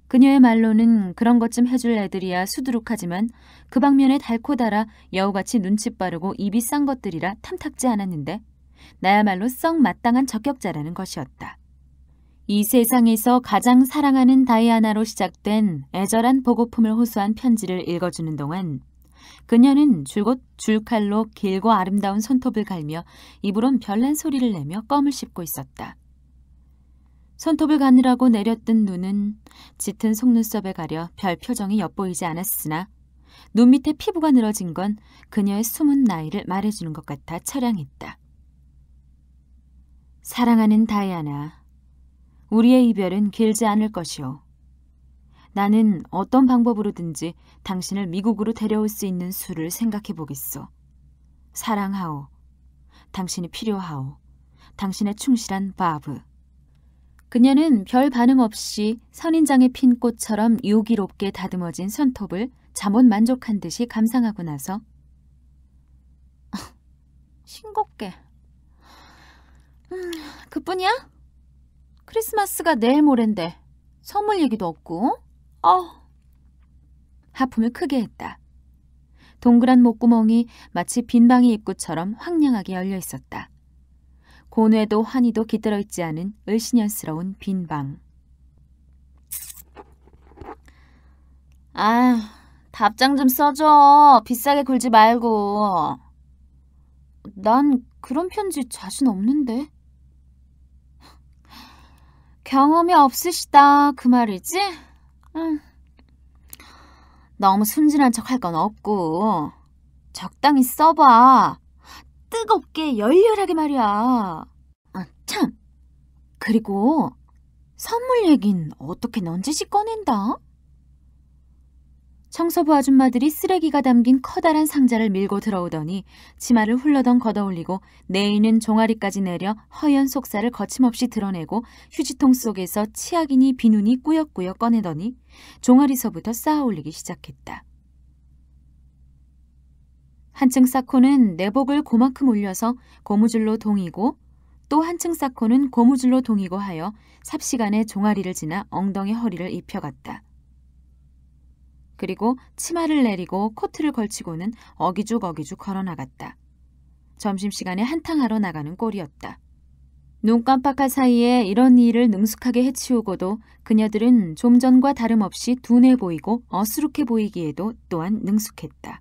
그녀의 말로는 그런 것 좀 해줄 애들이야 수두룩하지만 그 방면에 달고 달아 여우같이 눈치 빠르고 입이 싼 것들이라 탐탁지 않았는데 나야말로 썩 마땅한 적격자라는 것이었다. 이 세상에서 가장 사랑하는 다이아나로 시작된 애절한 보고품을 호소한 편지를 읽어주는 동안 그녀는 줄곧 줄칼로 길고 아름다운 손톱을 갈며 입으론 별난 소리를 내며 껌을 씹고 있었다. 손톱을 가느라고 내렸던 눈은 짙은 속눈썹에 가려 별 표정이 엿보이지 않았으나 눈 밑에 피부가 늘어진 건 그녀의 숨은 나이를 말해주는 것 같아 처량했다. 사랑하는 다이아나, 우리의 이별은 길지 않을 것이오. 나는 어떤 방법으로든지 당신을 미국으로 데려올 수 있는 수를 생각해 보겠소. 사랑하오. 당신이 필요하오. 당신의 충실한 바브. 그녀는 별 반응 없이 선인장에 핀 꽃처럼 유기롭게 다듬어진 손톱을 잠옷 만족한 듯이 감상하고 나서 싱겁게. 그뿐이야? 크리스마스가 내일 모레인데 선물 얘기도 없고. 하품을 크게 했다. 동그란 목구멍이 마치 빈방의 입구처럼 황량하게 열려 있었다. 고뇌도 환희도 깃들어 있지 않은 을씨년스러운 빈방. 답장 좀 써줘. 비싸게 굴지 말고. 난 그런 편지 자신 없는데. 경험이 없으시다 그 말이지? 너무 순진한 척 할 건 없고 적당히 써봐. 뜨겁게 열렬하게 말이야. 참, 그리고 선물 얘긴 어떻게 넌지시 꺼낸다? 청소부 아줌마들이 쓰레기가 담긴 커다란 상자를 밀고 들어오더니 치마를 훌러덩 걷어올리고 내이는 종아리까지 내려 허연 속살을 거침없이 드러내고 휴지통 속에서 치약이니 비누니 꾸역꾸역 꺼내더니 종아리서부터 쌓아올리기 시작했다. 한층 쌓고는 내복을 고만큼 올려서 고무줄로 동이고 또 한층 쌓고는 고무줄로 동이고 하여 삽시간에 종아리를 지나 엉덩이 허리를 입혀갔다. 그리고 치마를 내리고 코트를 걸치고는 어기죽 걸어나갔다. 점심시간에 한탕하러 나가는 꼴이었다. 눈 깜빡할 사이에 이런 일을 능숙하게 해치우고도 그녀들은 좀 전과 다름없이 둔해 보이고 어수룩해 보이기에도 또한 능숙했다.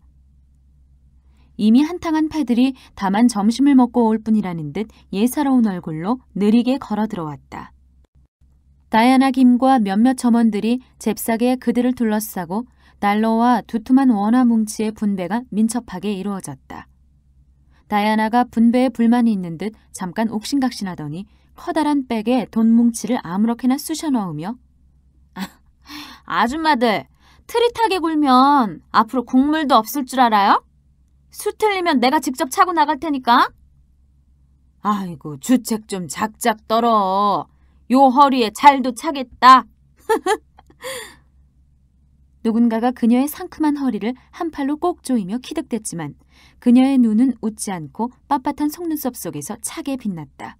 이미 한탕한 패들이 다만 점심을 먹고 올 뿐이라는 듯 예사로운 얼굴로 느리게 걸어 들어왔다. 다이아나 김과 몇몇 점원들이 잽싸게 그들을 둘러싸고 난로와 두툼한 원화 뭉치의 분배가 민첩하게 이루어졌다. 다이아나가 분배에 불만이 있는 듯 잠깐 옥신각신하더니 커다란 백에 돈 뭉치를 아무렇게나 쑤셔 넣으며 아줌마들, 트릿하게 굴면 앞으로 국물도 없을 줄 알아요? 수 틀리면 내가 직접 차고 나갈 테니까. 아이고, 주책 좀 작작 떨어. 요 허리에 잘도 차겠다. 누군가가 그녀의 상큼한 허리를 한 팔로 꼭 조이며 키득댔지만 그녀의 눈은 웃지 않고 빳빳한 속눈썹 속에서 차게 빛났다.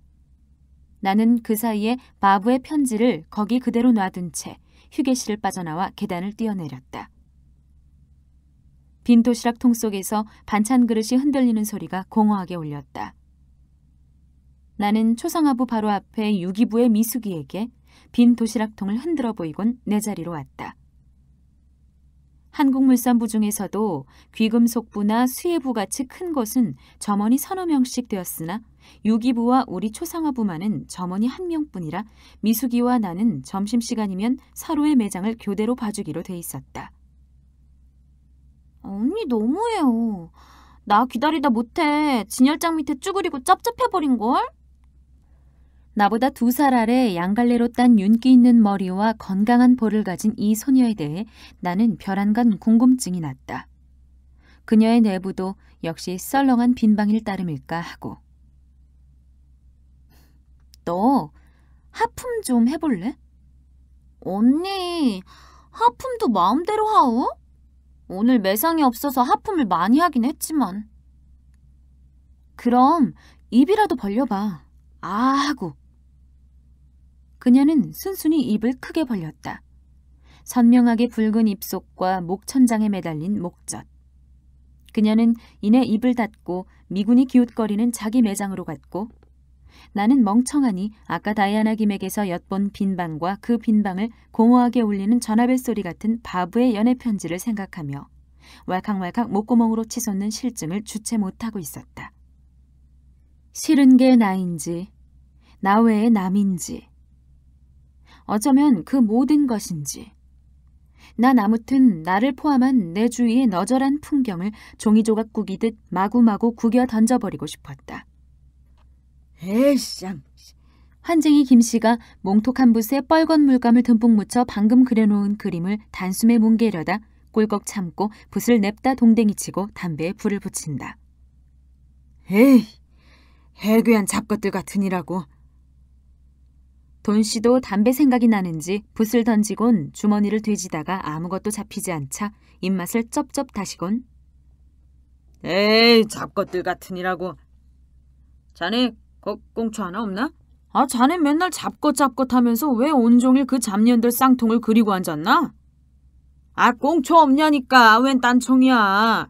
나는 그 사이에 바브의 편지를 거기 그대로 놔둔 채 휴게실을 빠져나와 계단을 뛰어내렸다. 빈 도시락 통 속에서 반찬 그릇이 흔들리는 소리가 공허하게 울렸다. 나는 초상화부 바로 앞에 유기부의 미숙이에게 빈 도시락통을 흔들어 보이곤 내 자리로 왔다. 한국물산부 중에서도 귀금속부나 수예부같이 큰 곳은 점원이 서너 명씩 되었으나 유기부와 우리 초상화부만은 점원이 한 명뿐이라 미숙이와 나는 점심시간이면 서로의 매장을 교대로 봐주기로 돼 있었다. 언니 너무해요. 나 기다리다 못해 진열장 밑에 쭈그리고 쩝쩝해버린걸? 나보다 2살 아래 양갈래로 딴 윤기 있는 머리와 건강한 볼을 가진 이 소녀에 대해 나는 별안간 궁금증이 났다. 그녀의 내부도 역시 썰렁한 빈방일 따름일까 하고. 너 하품 좀 해볼래? 언니, 하품도 마음대로 하오? 오늘 매상이 없어서 하품을 많이 하긴 했지만. 그럼 입이라도 벌려봐. 아 하고. 그녀는 순순히 입을 크게 벌렸다. 선명하게 붉은 입속과 목천장에 매달린 목젖. 그녀는 이내 입을 닫고 미군이 기웃거리는 자기 매장으로 갔고 나는 멍청하니 아까 다이아나 김에게서 엿본 빈방과 그 빈방을 공허하게 울리는 전화벨 소리 같은 바보의 연애 편지를 생각하며 왈칵왈칵 목구멍으로 치솟는 실증을 주체 못하고 있었다. 싫은 게 나인지 나 외에 남인지 어쩌면 그 모든 것인지 난 아무튼 나를 포함한 내 주위의 너절한 풍경을 종이조각 구기듯 마구마구 구겨 던져버리고 싶었다. 에이씨, 환쟁이 김씨가 몽톡 한 붓에 뻘건 물감을 듬뿍 묻혀 방금 그려놓은 그림을 단숨에 뭉개려다 꿀꺽 참고 붓을 냅다 동댕이치고 담배에 불을 붙인다. 에이, 해괴한 잡것들 같으니라고. 돈씨도 담배 생각이 나는지 붓을 던지곤 주머니를 뒤지다가 아무것도 잡히지 않자 입맛을 쩝쩝 다시곤 에이, 잡것들 같으니라고. 자네 꽁초 하나 없나? 아, 자네 맨날 잡것 하면서 왜 온종일 그 잡년들 쌍통을 그리고 앉았나? 아, 꽁초 없냐니까. 웬 딴청이야.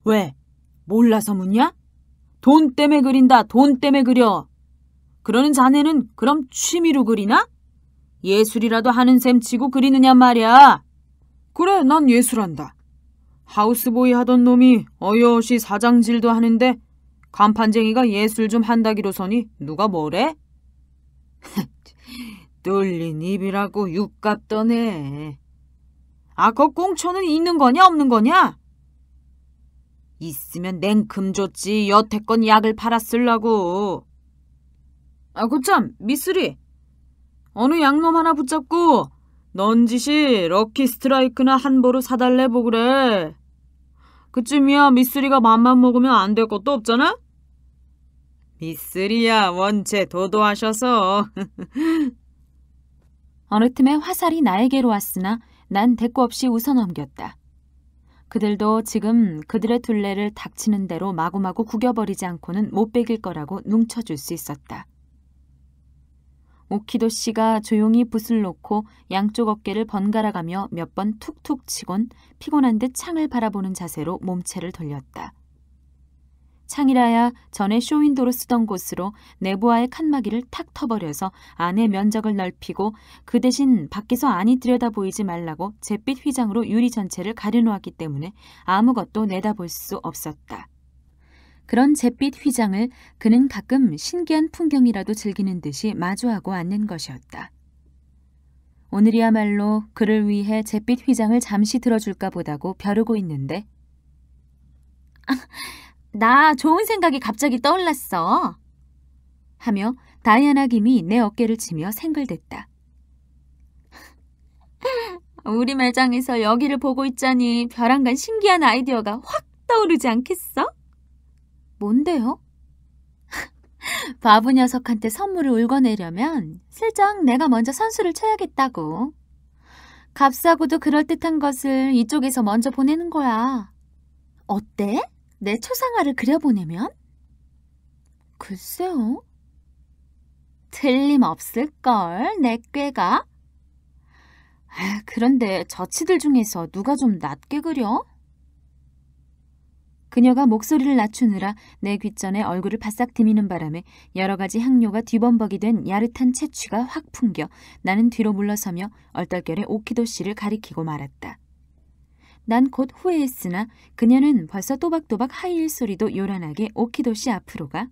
왜? 몰라서 묻냐? 돈 때문에 그린다. 돈 때문에 그려. 그러는 자네는 그럼 취미로 그리나? 예술이라도 하는 셈 치고 그리느냐 말이야. 그래, 난 예술한다. 하우스보이 하던 놈이 어여시 사장질도 하는데 간판쟁이가 예술 좀 한다기로서니 누가 뭐래? 뚫린 입이라고 육갑 떠네. 아, 그 꽁초는 있는 거냐 없는 거냐? 있으면 냉큼 줬지 여태껏 약을 팔았을라고. 아, 그참 미쓰리. 어느 양놈 하나 붙잡고 넌지시 럭키 스트라이크나 한 보루 사달래 보그래. 그쯤이야 미쓰리가 맘만 먹으면 안 될 것도 없잖아? 미쓰리야 원체 도도하셔서. 어느 틈에 화살이 나에게로 왔으나 난 대꾸 없이 웃어넘겼다. 그들도 지금 그들의 둘레를 닥치는 대로 마구마구 구겨버리지 않고는 못 베길 거라고 눈쳐줄 수 있었다. 오키도 씨가 조용히 붓을 놓고 양쪽 어깨를 번갈아가며 몇 번 툭툭 치곤 피곤한 듯 창을 바라보는 자세로 몸체를 돌렸다. 창이라야 전에 쇼윈도로 쓰던 곳으로 내부와의 칸막이를 탁 터버려서 안의 면적을 넓히고 그 대신 밖에서 안이 들여다 보이지 말라고 잿빛 휘장으로 유리 전체를 가려놓았기 때문에 아무것도 내다볼 수 없었다. 그런 잿빛 휘장을 그는 가끔 신기한 풍경이라도 즐기는 듯이 마주하고 앉는 것이었다. 오늘이야말로 그를 위해 잿빛 휘장을 잠시 들어줄까 보다고 벼르고 있는데 나 좋은 생각이 갑자기 떠올랐어. 하며 다이아나 김이 내 어깨를 치며 생글댔다. 우리 매장에서 여기를 보고 있자니 벼랑간 신기한 아이디어가 확 떠오르지 않겠어? 뭔데요? 바보 녀석한테 선물을 울거내려면 슬쩍 내가 먼저 선수를 쳐야겠다고. 값싸고도 그럴듯한 것을 이쪽에서 먼저 보내는 거야. 어때? 내 초상화를 그려보내면? 글쎄요. 틀림없을걸, 내 꾀가. 그런데 저치들 중에서 누가 좀 낮게 그려? 그녀가 목소리를 낮추느라 내 귓전에 얼굴을 바싹 디미는 바람에 여러 가지 향료가 뒤범벅이 된 야릇한 채취가 확 풍겨 나는 뒤로 물러서며 얼떨결에 오키도 씨를 가리키고 말았다. 난 곧 후회했으나 그녀는 벌써 또박또박 하이힐 소리도 요란하게 오키도 씨 앞으로 가.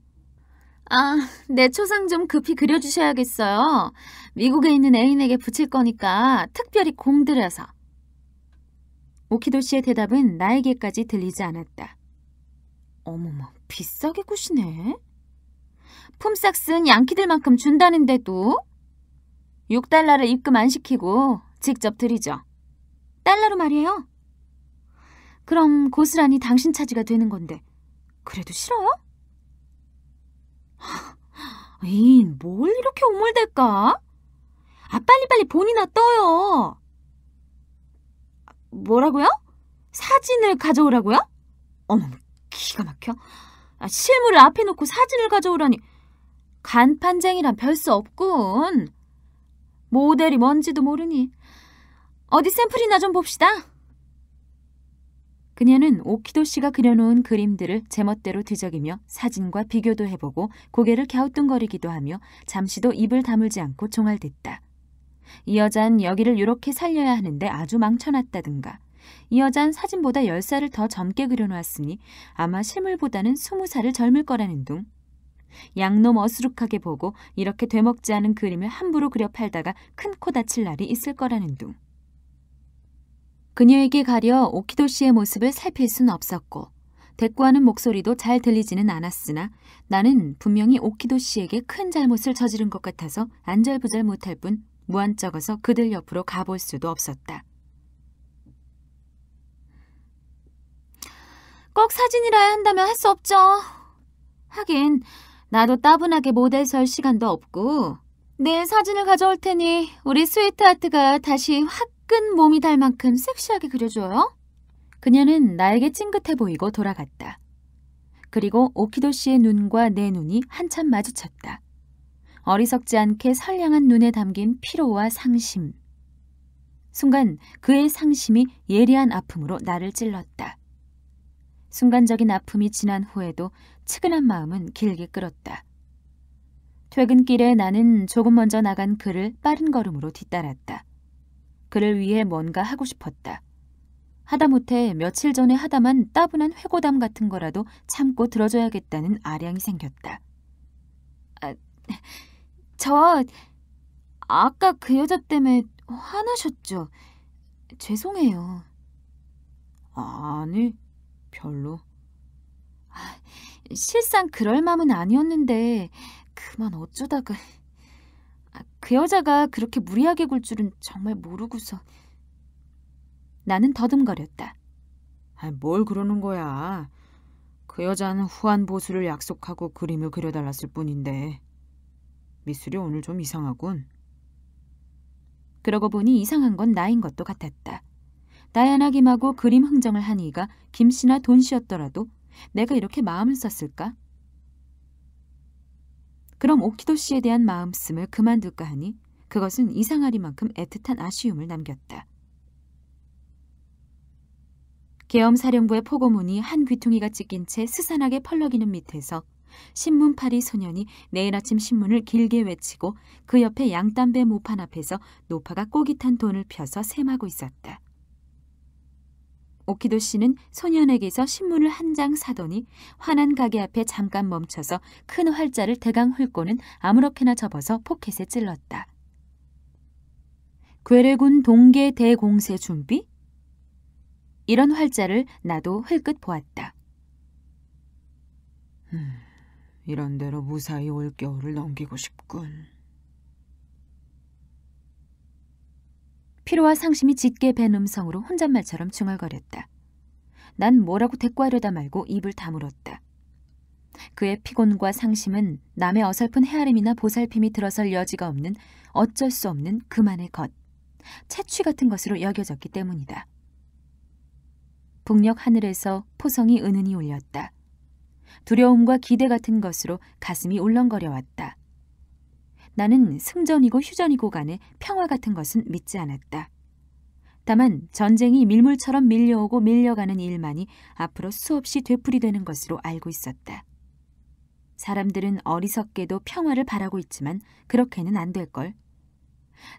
내 초상 좀 급히 그려주셔야겠어요. 미국에 있는 애인에게 붙일 거니까 특별히 공들여서. 오키도 씨의 대답은 나에게까지 들리지 않았다. 어머머, 비싸게 구시네. 품삯 쓴 양키들만큼 준다는데도 $6를 입금 안 시키고 직접 드리죠. 달러로 말이에요. 그럼 고스란히 당신 차지가 되는 건데 그래도 싫어요? 뭘 이렇게 오물댈까? 빨리빨리 본이나 떠요. 뭐라고요? 사진을 가져오라고요? 어머, 기가 막혀. 실물을 앞에 놓고 사진을 가져오라니. 간판쟁이란 별 수 없군. 모델이 뭔지도 모르니. 어디 샘플이나 좀 봅시다. 그녀는 오키도 씨가 그려놓은 그림들을 제멋대로 뒤적이며 사진과 비교도 해보고 고개를 갸우뚱거리기도 하며 잠시도 입을 다물지 않고 종알댔다. 이 여잔 여기를 이렇게 살려야 하는데 아주 망쳐놨다든가. 이 여잔 사진보다 10살을 더 젊게 그려놓았으니 아마 실물보다는 20살을 젊을 거라는 둥. 양놈 어수룩하게 보고 이렇게 되먹지 않은 그림을 함부로 그려 팔다가 큰 코 다칠 날이 있을 거라는 둥. 그녀에게 가려 오키도 씨의 모습을 살필 순 없었고 대꾸하는 목소리도 잘 들리지는 않았으나 나는 분명히 오키도 씨에게 큰 잘못을 저지른 것 같아서 안절부절 못할 뿐 무안쩍어서 그들 옆으로 가볼 수도 없었다. 꼭 사진이라야 한다면 할 수 없죠. 하긴 나도 따분하게 모델 설 시간도 없고. 내일 사진을 가져올 테니 우리 스위트하트가 다시 화끈 몸이 달 만큼 섹시하게 그려줘요. 그녀는 나에게 찡긋해 보이고 돌아갔다. 그리고 오키도 씨의 눈과 내 눈이 한참 마주쳤다. 어리석지 않게 선량한 눈에 담긴 피로와 상심. 순간 그의 상심이 예리한 아픔으로 나를 찔렀다. 순간적인 아픔이 지난 후에도 측은한 마음은 길게 끓었다. 퇴근길에 나는 조금 먼저 나간 그를 빠른 걸음으로 뒤따랐다. 그를 위해 뭔가 하고 싶었다. 하다못해 며칠 전에 하다만 따분한 회고담 같은 거라도 참고 들어줘야겠다는 아량이 생겼다. 아까 그 여자 때문에 화나셨죠? 죄송해요. 아니, 별로. 실상 그럴 맘은 아니었는데 그만 어쩌다가. 그 여자가 그렇게 무리하게 굴 줄은 정말 모르고서. 나는 더듬거렸다. 뭘 그러는 거야. 그 여자는 후한 보수를 약속하고 그림을 그려달랐을 뿐인데. 미술이 오늘 좀 이상하군. 그러고 보니 이상한 건 나인 것도 같았다. 다이아나 김하고 그림 흥정을 한 이가 김씨나 돈씨였더라도 내가 이렇게 마음을 썼을까? 그럼 오키도 씨에 대한 마음씀을 그만둘까 하니 그것은 이상하리만큼 애틋한 아쉬움을 남겼다. 계엄사령부의 포고문이 한 귀퉁이가 찢긴 채 스산하게 펄럭이는 밑에서 신문파리 소년이 내일 아침 신문을 길게 외치고 그 옆에 양담배 모판 앞에서 노파가 꼬깃한 돈을 펴서 셈하고 있었다. 오키도 씨는 소년에게서 신문을 한 장 사더니 환한 가게 앞에 잠깐 멈춰서 큰 활자를 대강 훑고는 아무렇게나 접어서 포켓에 찔렀다. 괴뢰군 동계 대공세 준비? 이런 활자를 나도 흘끗 보았다. 이런 대로 무사히 올겨울을 넘기고 싶군. 피로와 상심이 짙게 밴 음성으로 혼잣말처럼 중얼거렸다. 난 뭐라고 대꾸하려다 말고 입을 다물었다. 그의 피곤과 상심은 남의 어설픈 헤아림이나 보살핌이 들어설 여지가 없는 어쩔 수 없는 그만의 것, 채취 같은 것으로 여겨졌기 때문이다. 북녘 하늘에서 포성이 은은히 울렸다. 두려움과 기대 같은 것으로 가슴이 울렁거려왔다. 나는 승전이고 휴전이고 간에 평화 같은 것은 믿지 않았다. 다만 전쟁이 밀물처럼 밀려오고 밀려가는 일만이 앞으로 수없이 되풀이되는 것으로 알고 있었다. 사람들은 어리석게도 평화를 바라고 있지만 그렇게는 안 될걸.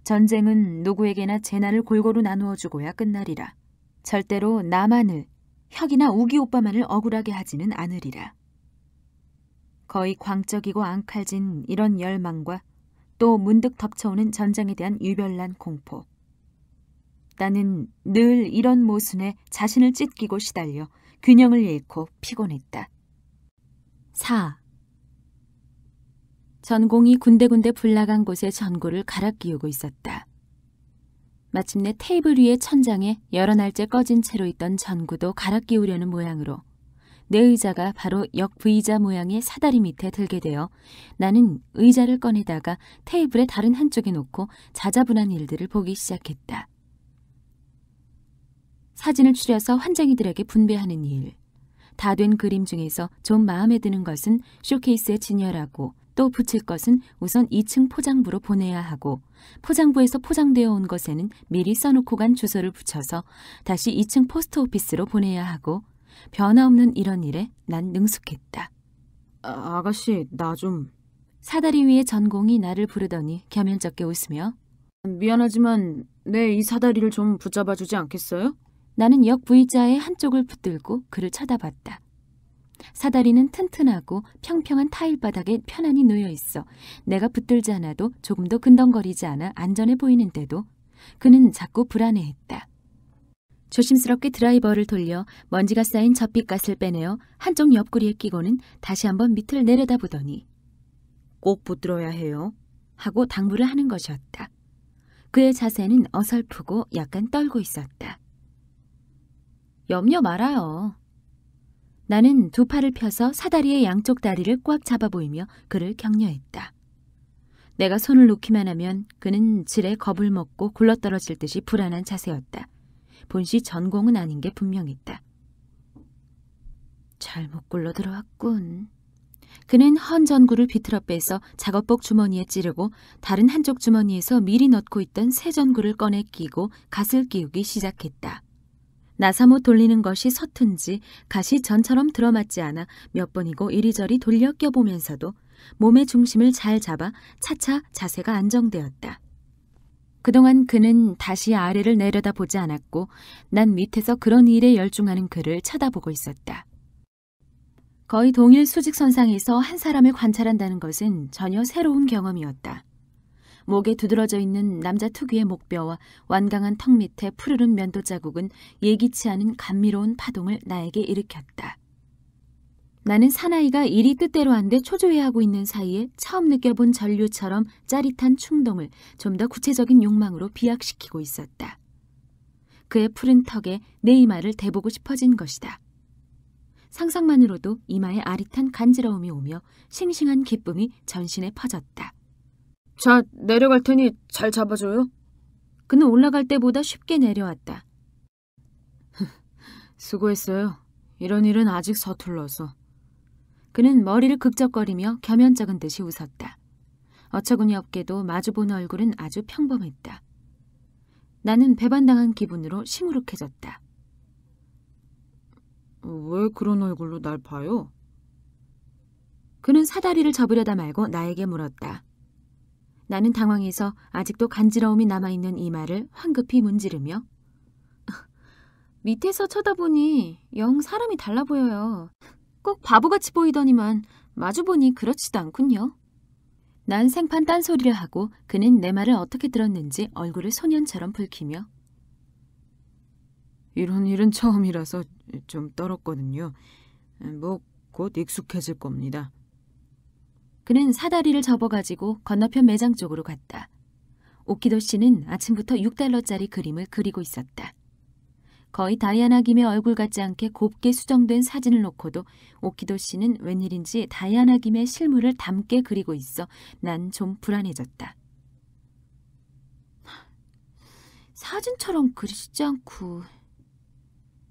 전쟁은 누구에게나 재난을 골고루 나누어 주고야 끝나리라. 절대로 나만을, 혁이나 우기 오빠만을 억울하게 하지는 않으리라. 거의 광적이고 앙칼진 이런 열망과 또 문득 덮쳐오는 전쟁에 대한 유별난 공포. 나는 늘 이런 모순에 자신을 찢기고 시달려 균형을 잃고 피곤했다. 4. 전공이 군데군데 불나간 곳에 전구를 갈아 끼우고 있었다. 마침내 테이블 위에 천장에 여러 날째 꺼진 채로 있던 전구도 갈아 끼우려는 모양으로 내 의자가 바로 역 V자 모양의 사다리 밑에 들게 되어 나는 의자를 꺼내다가 테이블의 다른 한쪽에 놓고 자자분한 일들을 보기 시작했다. 사진을 추려서 환장이들에게 분배하는 일, 다 된 그림 중에서 좀 마음에 드는 것은 쇼케이스에 진열하고 또 붙일 것은 우선 2층 포장부로 보내야 하고 포장부에서 포장되어 온 것에는 미리 써놓고 간 주소를 붙여서 다시 2층 포스트 오피스로 보내야 하고 변화없는 이런 일에 난 능숙했다. 아가씨, 나 좀... 사다리 위에 전공이 나를 부르더니 겸연쩍게 웃으며 미안하지만 내 이 사다리를 좀 붙잡아주지 않겠어요? 나는 역 V자의 한쪽을 붙들고 그를 쳐다봤다. 사다리는 튼튼하고 평평한 타일 바닥에 편안히 놓여 있어 내가 붙들지 않아도 조금도 근덩거리지 않아 안전해 보이는데도 그는 자꾸 불안해했다. 조심스럽게 드라이버를 돌려 먼지가 쌓인 젖빛가스를 빼내어 한쪽 옆구리에 끼고는 다시 한번 밑을 내려다보더니 꼭 붙들어야 해요. 하고 당부를 하는 것이었다. 그의 자세는 어설프고 약간 떨고 있었다. 염려 말아요. 나는 두 팔을 펴서 사다리의 양쪽 다리를 꽉 잡아 보이며 그를 격려했다. 내가 손을 놓기만 하면 그는 지레 겁을 먹고 굴러떨어질 듯이 불안한 자세였다. 본시 전공은 아닌 게 분명했다. 잘못 굴러 들어왔군. 그는 헌 전구를 비틀어 빼서 작업복 주머니에 찌르고 다른 한쪽 주머니에서 미리 넣고 있던 새 전구를 꺼내 끼고 갓을 끼우기 시작했다. 나사못 돌리는 것이 서툰지 갓이 전처럼 들어맞지 않아 몇 번이고 이리저리 돌려 껴보면서도 몸의 중심을 잘 잡아 차차 자세가 안정되었다. 그동안 그는 다시 아래를 내려다보지 않았고 난 밑에서 그런 일에 열중하는 그를 쳐다보고 있었다. 거의 동일 수직선상에서 한 사람을 관찰한다는 것은 전혀 새로운 경험이었다. 목에 두드러져 있는 남자 특유의 목뼈와 완강한 턱 밑에 푸르른 면도 자국은 예기치 않은 감미로운 파동을 나에게 일으켰다. 나는 사나이가 일이 뜻대로 안 돼 초조해하고 있는 사이에 처음 느껴본 전류처럼 짜릿한 충동을 좀 더 구체적인 욕망으로 비약시키고 있었다. 그의 푸른 턱에 내 이마를 대보고 싶어진 것이다. 상상만으로도 이마에 아릿한 간지러움이 오며 싱싱한 기쁨이 전신에 퍼졌다. 자, 내려갈 테니 잘 잡아줘요. 그는 올라갈 때보다 쉽게 내려왔다. 수고했어요. 이런 일은 아직 서툴러서. 그는 머리를 극적거리며 겸연쩍은 듯이 웃었다. 어처구니 없게도 마주본 얼굴은 아주 평범했다. 나는 배반당한 기분으로 시무룩해졌다. 왜 그런 얼굴로 날 봐요? 그는 사다리를 접으려다 말고 나에게 물었다. 나는 당황해서 아직도 간지러움이 남아있는 이마를 황급히 문지르며 밑에서 쳐다보니 영 사람이 달라 보여요. 꼭 바보같이 보이더니만 마주보니 그렇지도 않군요. 난 생판 딴소리를 하고 그는 내 말을 어떻게 들었는지 얼굴을 소년처럼 붉히며 이런 일은 처음이라서 좀 떨었거든요. 뭐 곧 익숙해질 겁니다. 그는 사다리를 접어가지고 건너편 매장 쪽으로 갔다. 오키도 씨는 아침부터 6달러짜리 그림을 그리고 있었다. 거의 다이아나 김의 얼굴 같지 않게 곱게 수정된 사진을 놓고도 오키도 씨는 웬일인지 다이아나 김의 실물을 닮게 그리고 있어 난 좀 불안해졌다. 사진처럼 그리시지 않고.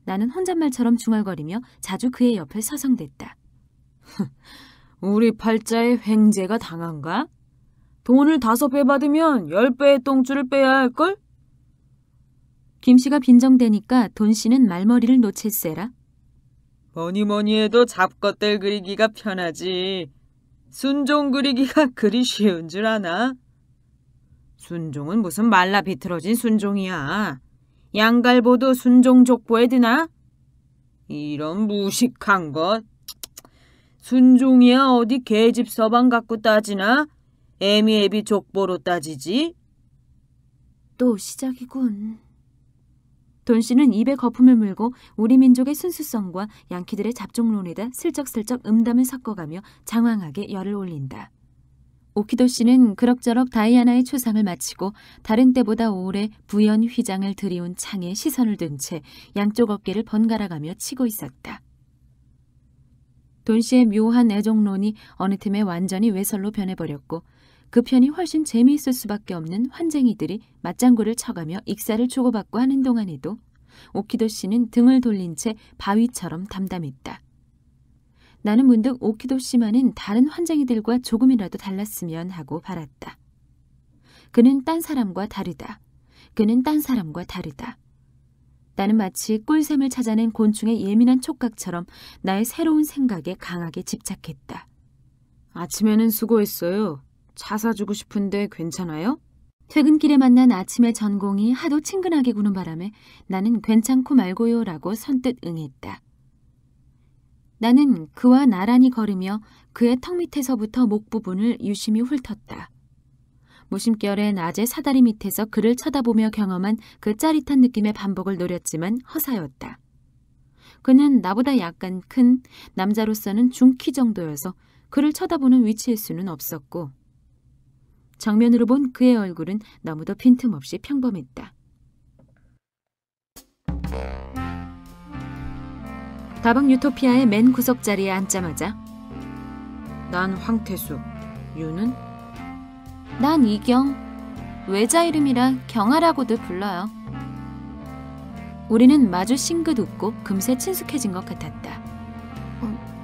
나는 혼잣말처럼 중얼거리며 자주 그의 옆에 서성댔다. 우리 팔자에 횡재가 당한가? 돈을 5배 받으면 10배의 똥줄을 빼야 할걸? 김 씨가 빈정대니까 돈 씨는 말머리를 놓칠세라. 뭐니 해도 잡것들 그리기가 편하지. 순종 그리기가 그리 쉬운 줄 아나? 순종은 무슨 말라 비틀어진 순종이야. 양갈보도 순종 족보에 드나? 이런 무식한 것. 순종이야 어디 계집 서방 갖고 따지나? 애미애비 족보로 따지지? 또 시작이군. 돈 씨는 입에 거품을 물고 우리 민족의 순수성과 양키들의 잡종론에다 슬쩍슬쩍 음담을 섞어가며 장황하게 열을 올린다. 오키도 씨는 그럭저럭 다이아나의 초상을 마치고 다른 때보다 오래 부연 휘장을 들이운 창에 시선을 둔 채 양쪽 어깨를 번갈아가며 치고 있었다. 돈 씨의 묘한 애정론이 어느 틈에 완전히 외설로 변해버렸고 그 편이 훨씬 재미있을 수밖에 없는 환쟁이들이 맞장구를 쳐가며 익사를 주고받고 하는 동안에도 오키도 씨는 등을 돌린 채 바위처럼 담담했다. 나는 문득 오키도 씨만은 다른 환쟁이들과 조금이라도 달랐으면 하고 바랐다. 그는 딴 사람과 다르다. 그는 딴 사람과 다르다. 나는 마치 꿀샘을 찾아낸 곤충의 예민한 촉각처럼 나의 새로운 생각에 강하게 집착했다. 아침에는 수고했어요. 차 사주고 싶은데 괜찮아요? 퇴근길에 만난 아침의 전공이 하도 친근하게 구는 바람에 나는 괜찮고 말고요라고 선뜻 응했다. 나는 그와 나란히 걸으며 그의 턱 밑에서부터 목 부분을 유심히 훑었다. 무심결에 낮의 사다리 밑에서 그를 쳐다보며 경험한 그 짜릿한 느낌의 반복을 노렸지만 허사였다. 그는 나보다 약간 큰 남자로서는 중키 정도여서 그를 쳐다보는 위치일 수는 없었고 정면으로 본 그의 얼굴은 너무도 빈틈없이 평범했다. 다방 유토피아의 맨 구석자리에 앉자마자 난 황태수, 유는? 난 이경. 외자 이름이라 경아라고도 불러요. 우리는 마주 싱긋 웃고 금세 친숙해진 것 같았다.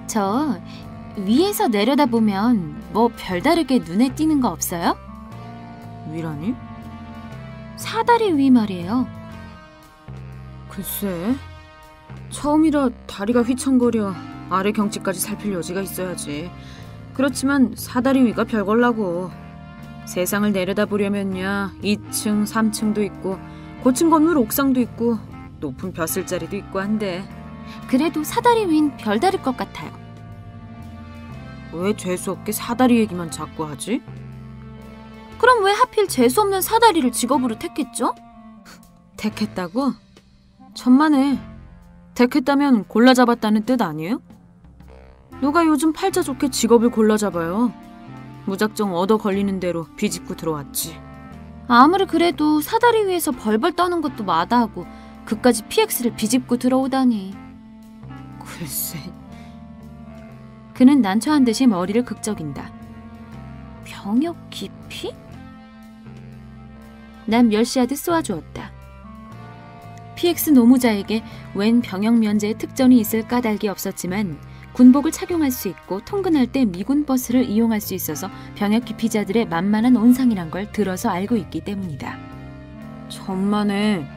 저 위에서 내려다보면 뭐 별다르게 눈에 띄는 거 없어요? 위라니? 사다리 위 말이에요. 글쎄, 처음이라 다리가 휘청거려 아래 경치까지 살필 여지가 있어야지. 그렇지만 사다리 위가 별걸라고. 세상을 내려다보려면야 2층, 3층도 있고 고층 건물 옥상도 있고 높은 벼슬자리도 있고 한데 그래도 사다리 위는 별다를 것 같아요. 왜 재수없게 사다리 얘기만 자꾸 하지? 그럼 왜 하필 재수없는 사다리를 직업으로 택했죠? 택했다고? 천만에. 택했다면 골라 잡았다는 뜻 아니에요? 누가 요즘 팔자 좋게 직업을 골라 잡아요. 무작정 얻어 걸리는 대로 비집고 들어왔지. 아무리 그래도 사다리 위에서 벌벌 떠는 것도 마다하고 그까지 PX를 비집고 들어오다니. 글쎄. 그는 난처한 듯이 머리를 극적인다. 병역 깊이? 난 멸시하듯 쏘아주었다. PX 노무자에게 웬 병역 면제의 특전이 있을 까닭이 없었지만 군복을 착용할 수 있고 통근할 때 미군 버스를 이용할 수 있어서 병역 기피자들의 만만한 온상이란 걸 들어서 알고 있기 때문이다. 천만에.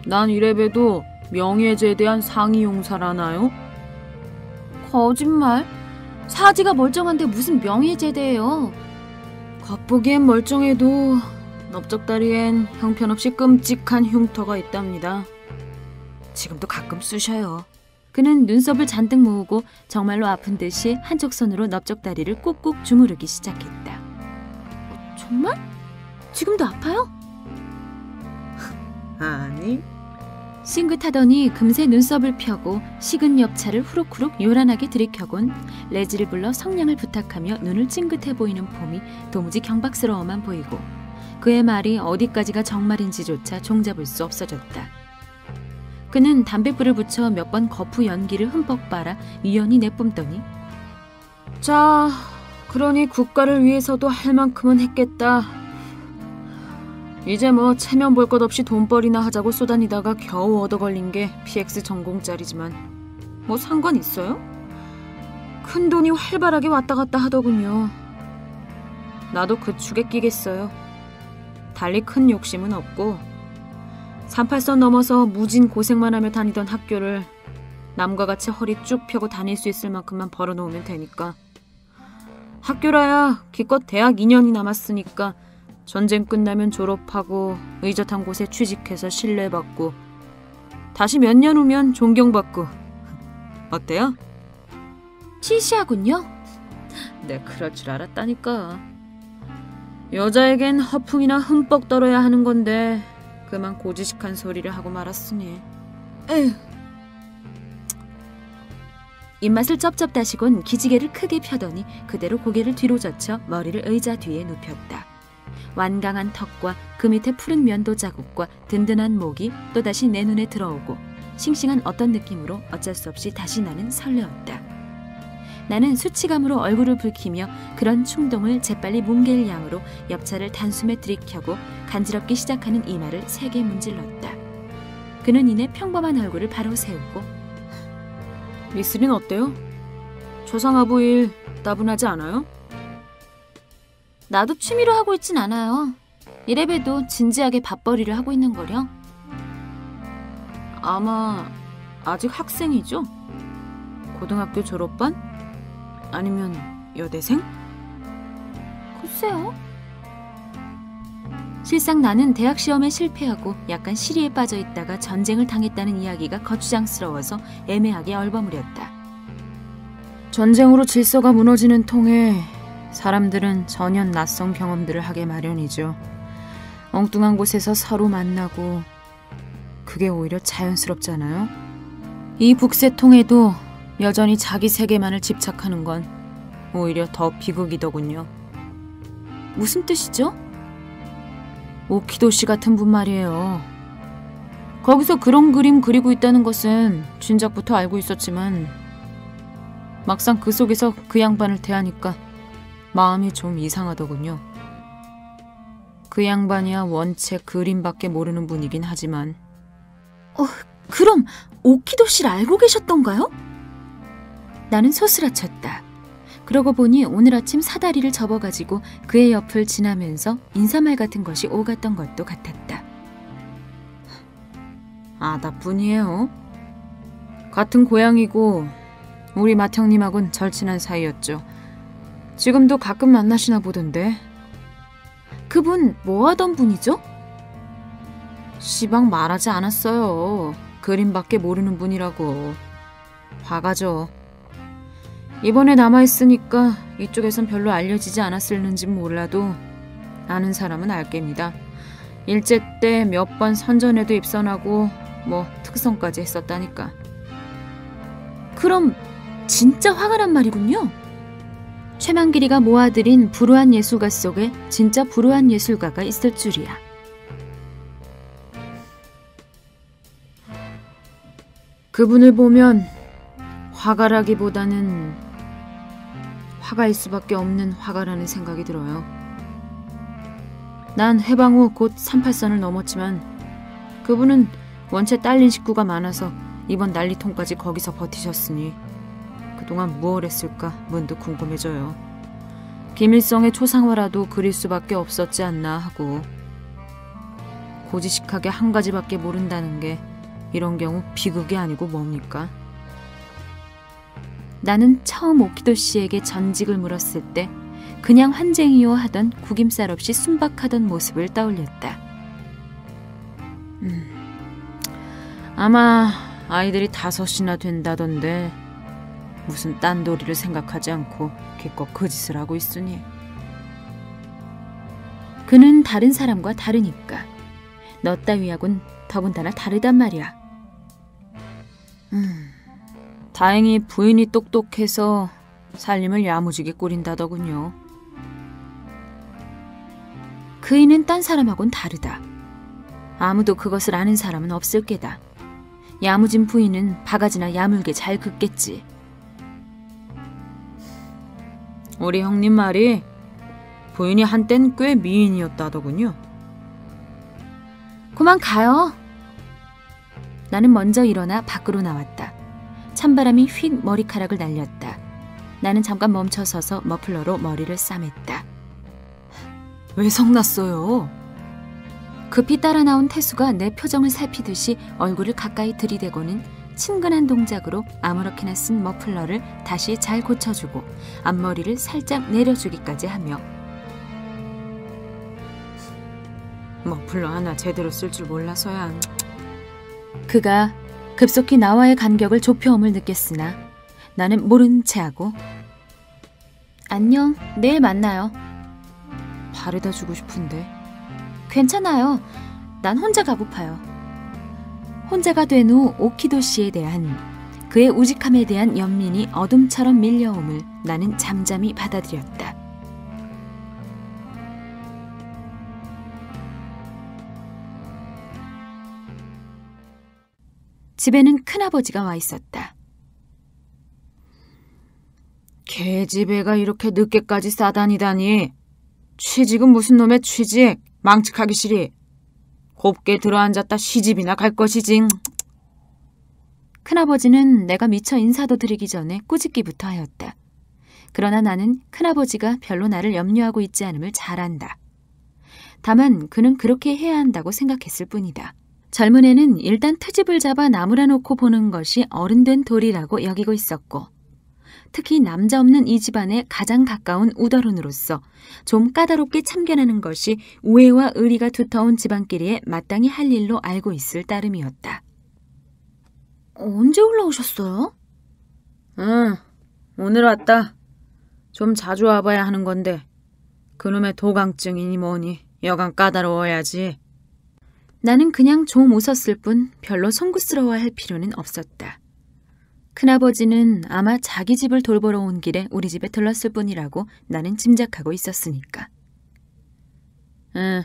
난 이래봬도 명예제에 대한 상위 용사라나요? 거짓말. 사지가 멀쩡한데 무슨 명예제대예요. 겉보기엔 멀쩡해도 넓적다리엔 형편없이 끔찍한 흉터가 있답니다. 지금도 가끔 쑤셔요. 그는 눈썹을 잔뜩 모으고 정말로 아픈 듯이 한쪽 손으로 넓적다리를 꾹꾹 주무르기 시작했다. 정말? 지금도 아파요? 아니. 싱긋하더니 금세 눈썹을 펴고 식은 엽차를 후룩후룩 요란하게 들이켜곤 레지를 불러 성냥을 부탁하며 눈을 찡긋해 보이는 폼이 도무지 경박스러워만 보이고 그의 말이 어디까지가 정말인지조차 종잡을 수 없어졌다. 그는 담뱃불을 붙여 몇 번 거푸 연기를 흠뻑 빨아 유연히 내뿜더니 자, 그러니 국가를 위해서도 할 만큼은 했겠다. 이제 뭐 체면 볼 것 없이 돈벌이나 하자고 쏘다니다가 겨우 얻어 걸린 게 PX 전공짜리지만 뭐 상관 있어요? 큰 돈이 활발하게 왔다 갔다 하더군요. 나도 그 축에 끼겠어요. 달리 큰 욕심은 없고 38선 넘어서 무진 고생만 하며 다니던 학교를 남과 같이 허리 쭉 펴고 다닐 수 있을 만큼만 벌어놓으면 되니까. 학교라야 기껏 대학 2년이 남았으니까 전쟁 끝나면 졸업하고 의젓한 곳에 취직해서 신뢰받고 다시 몇 년 후면 존경받고. 어때요? 시시하군요. 네, 그럴 줄 알았다니까. 여자에겐 허풍이나 흠뻑 떨어야 하는 건데 그만 고지식한 소리를 하고 말았으니. 에휴. 입맛을 쩝쩝 다시곤 기지개를 크게 펴더니 그대로 고개를 뒤로 젖혀 머리를 의자 뒤에 눕혔다. 완강한 턱과 그 밑에 푸른 면도 자국과 든든한 목이 또다시 내 눈에 들어오고 싱싱한 어떤 느낌으로 어쩔 수 없이 다시 나는 설레었다. 나는 수치감으로 얼굴을 붉히며 그런 충동을 재빨리 뭉갤 양으로 옆차를 단숨에 들이켜고 간지럽기 시작하는 이마를 세게 문질렀다. 그는 이내 평범한 얼굴을 바로 세우고 미스린 어때요? 초상화부 일 따분하지 않아요? 나도 취미로 하고 있진 않아요. 이래봬도 진지하게 밥벌이를 하고 있는 거려. 아마 아직 학생이죠? 고등학교 졸업반? 아니면 여대생? 글쎄요. 실상 나는 대학 시험에 실패하고 약간 시리에 빠져 있다가 전쟁을 당했다는 이야기가 거추장스러워서 애매하게 얼버무렸다. 전쟁으로 질서가 무너지는 통에 사람들은 전혀 낯선 경험들을 하게 마련이죠. 엉뚱한 곳에서 서로 만나고 그게 오히려 자연스럽잖아요. 이 북새통에도 여전히 자기 세계만을 집착하는 건 오히려 더 비극이더군요. 무슨 뜻이죠? 오키도 씨 같은 분 말이에요. 거기서 그런 그림 그리고 있다는 것은 진작부터 알고 있었지만 막상 그 속에서 그 양반을 대하니까 마음이 좀 이상하더군요. 그 양반이야 원체 그림밖에 모르는 분이긴 하지만. 그럼 오키도 씨를 알고 계셨던가요? 나는 소스라쳤다. 그러고 보니 오늘 아침 사다리를 접어가지고 그의 옆을 지나면서 인사말 같은 것이 오갔던 것도 같았다. 나뿐이에요. 같은 고향이고 우리 맏형님하고는 절친한 사이였죠. 지금도 가끔 만나시나 보던데. 그분 뭐 하던 분이죠? 시방 말하지 않았어요. 그림밖에 모르는 분이라고. 화가죠. 이번에 남아있으니까 이쪽에선 별로 알려지지 않았을는지 몰라도 아는 사람은 알게입니다. 일제 때 몇 번 선전에도 입선하고 뭐 특선까지 했었다니까. 그럼 진짜 화가 난 말이군요. 최만길이가 모아들인 불우한 예술가 속에 진짜 불우한 예술가가 있을 줄이야. 그분을 보면 화가라기보다는 화가일 수밖에 없는 화가라는 생각이 들어요. 난 해방 후 곧 38선을 넘었지만 그분은 원체 딸린 식구가 많아서 이번 난리통까지 거기서 버티셨으니 그동안 무얼 했을까 문득 궁금해져요. 김일성의 초상화라도 그릴 수밖에 없었지 않나 하고. 고지식하게 한 가지밖에 모른다는 게 이런 경우 비극이 아니고 뭡니까? 나는 처음 오키도 씨에게 전직을 물었을 때 그냥 환쟁이요 하던 구김살 없이 순박하던 모습을 떠올렸다. 아마 아이들이 5이나 된다던데 무슨 딴도리를 생각하지 않고 기껏 그 짓을 하고 있으니. 그는 다른 사람과 다르니까. 너 따위하곤 더군다나 다르단 말이야. 다행히 부인이 똑똑해서 살림을 야무지게 꾸린다더군요. 그이는 딴 사람하고는 다르다. 아무도 그것을 아는 사람은 없을 게다. 야무진 부인은 바가지나 야물게 잘 긋겠지. 우리 형님 말이 부인이 한땐 꽤 미인이었다더군요. 그만 가요. 나는 먼저 일어나 밖으로 나왔다. 찬바람이 휙 머리카락을 날렸다. 나는 잠깐 멈춰서서 머플러로 머리를 싸맸다. 왜 성났어요? 급히 따라 나온 태수가 내 표정을 살피듯이 얼굴을 가까이 들이대고는 친근한 동작으로 아무렇게나 쓴 머플러를 다시 잘 고쳐주고 앞머리를 살짝 내려주기까지 하며 머플러 하나 제대로 쓸 줄 몰라서야. 그가 급속히 나와의 간격을 좁혀옴을 느꼈으나 나는 모른 체하고 안녕, 내일 만나요. 바래다 주고 싶은데. 괜찮아요. 난 혼자 가고파요. 혼자가 된 후 오키도 씨에 대한 그의 우직함에 대한 연민이 어둠처럼 밀려옴을 나는 잠잠히 받아들였다. 집에는 큰아버지가 와 있었다. 개집애가 이렇게 늦게까지 싸다니다니. 취직은 무슨 놈의 취직. 망측하기 싫이. 곱게 들어앉았다 시집이나 갈 것이지. 큰아버지는 내가 미처 인사도 드리기 전에 꾸짖기부터 하였다. 그러나 나는 큰아버지가 별로 나를 염려하고 있지 않음을 잘 안다. 다만 그는 그렇게 해야 한다고 생각했을 뿐이다. 젊은 애는 일단 트집을 잡아 나무라 놓고 보는 것이 어른된 도리라고 여기고 있었고 특히 남자 없는 이 집안에 가장 가까운 우더른으로서 좀 까다롭게 참견하는 것이 우애와 의리가 두터운 집안끼리에 마땅히 할 일로 알고 있을 따름이었다. 언제 올라오셨어요? 응, 오늘 왔다. 좀 자주 와봐야 하는 건데 그놈의 도강증이니 뭐니 여간 까다로워야지. 나는 그냥 좀 웃었을 뿐 별로 송구스러워할 필요는 없었다. 큰아버지는 아마 자기 집을 돌보러 온 길에 우리 집에 들렀을 뿐이라고 나는 짐작하고 있었으니까. 응,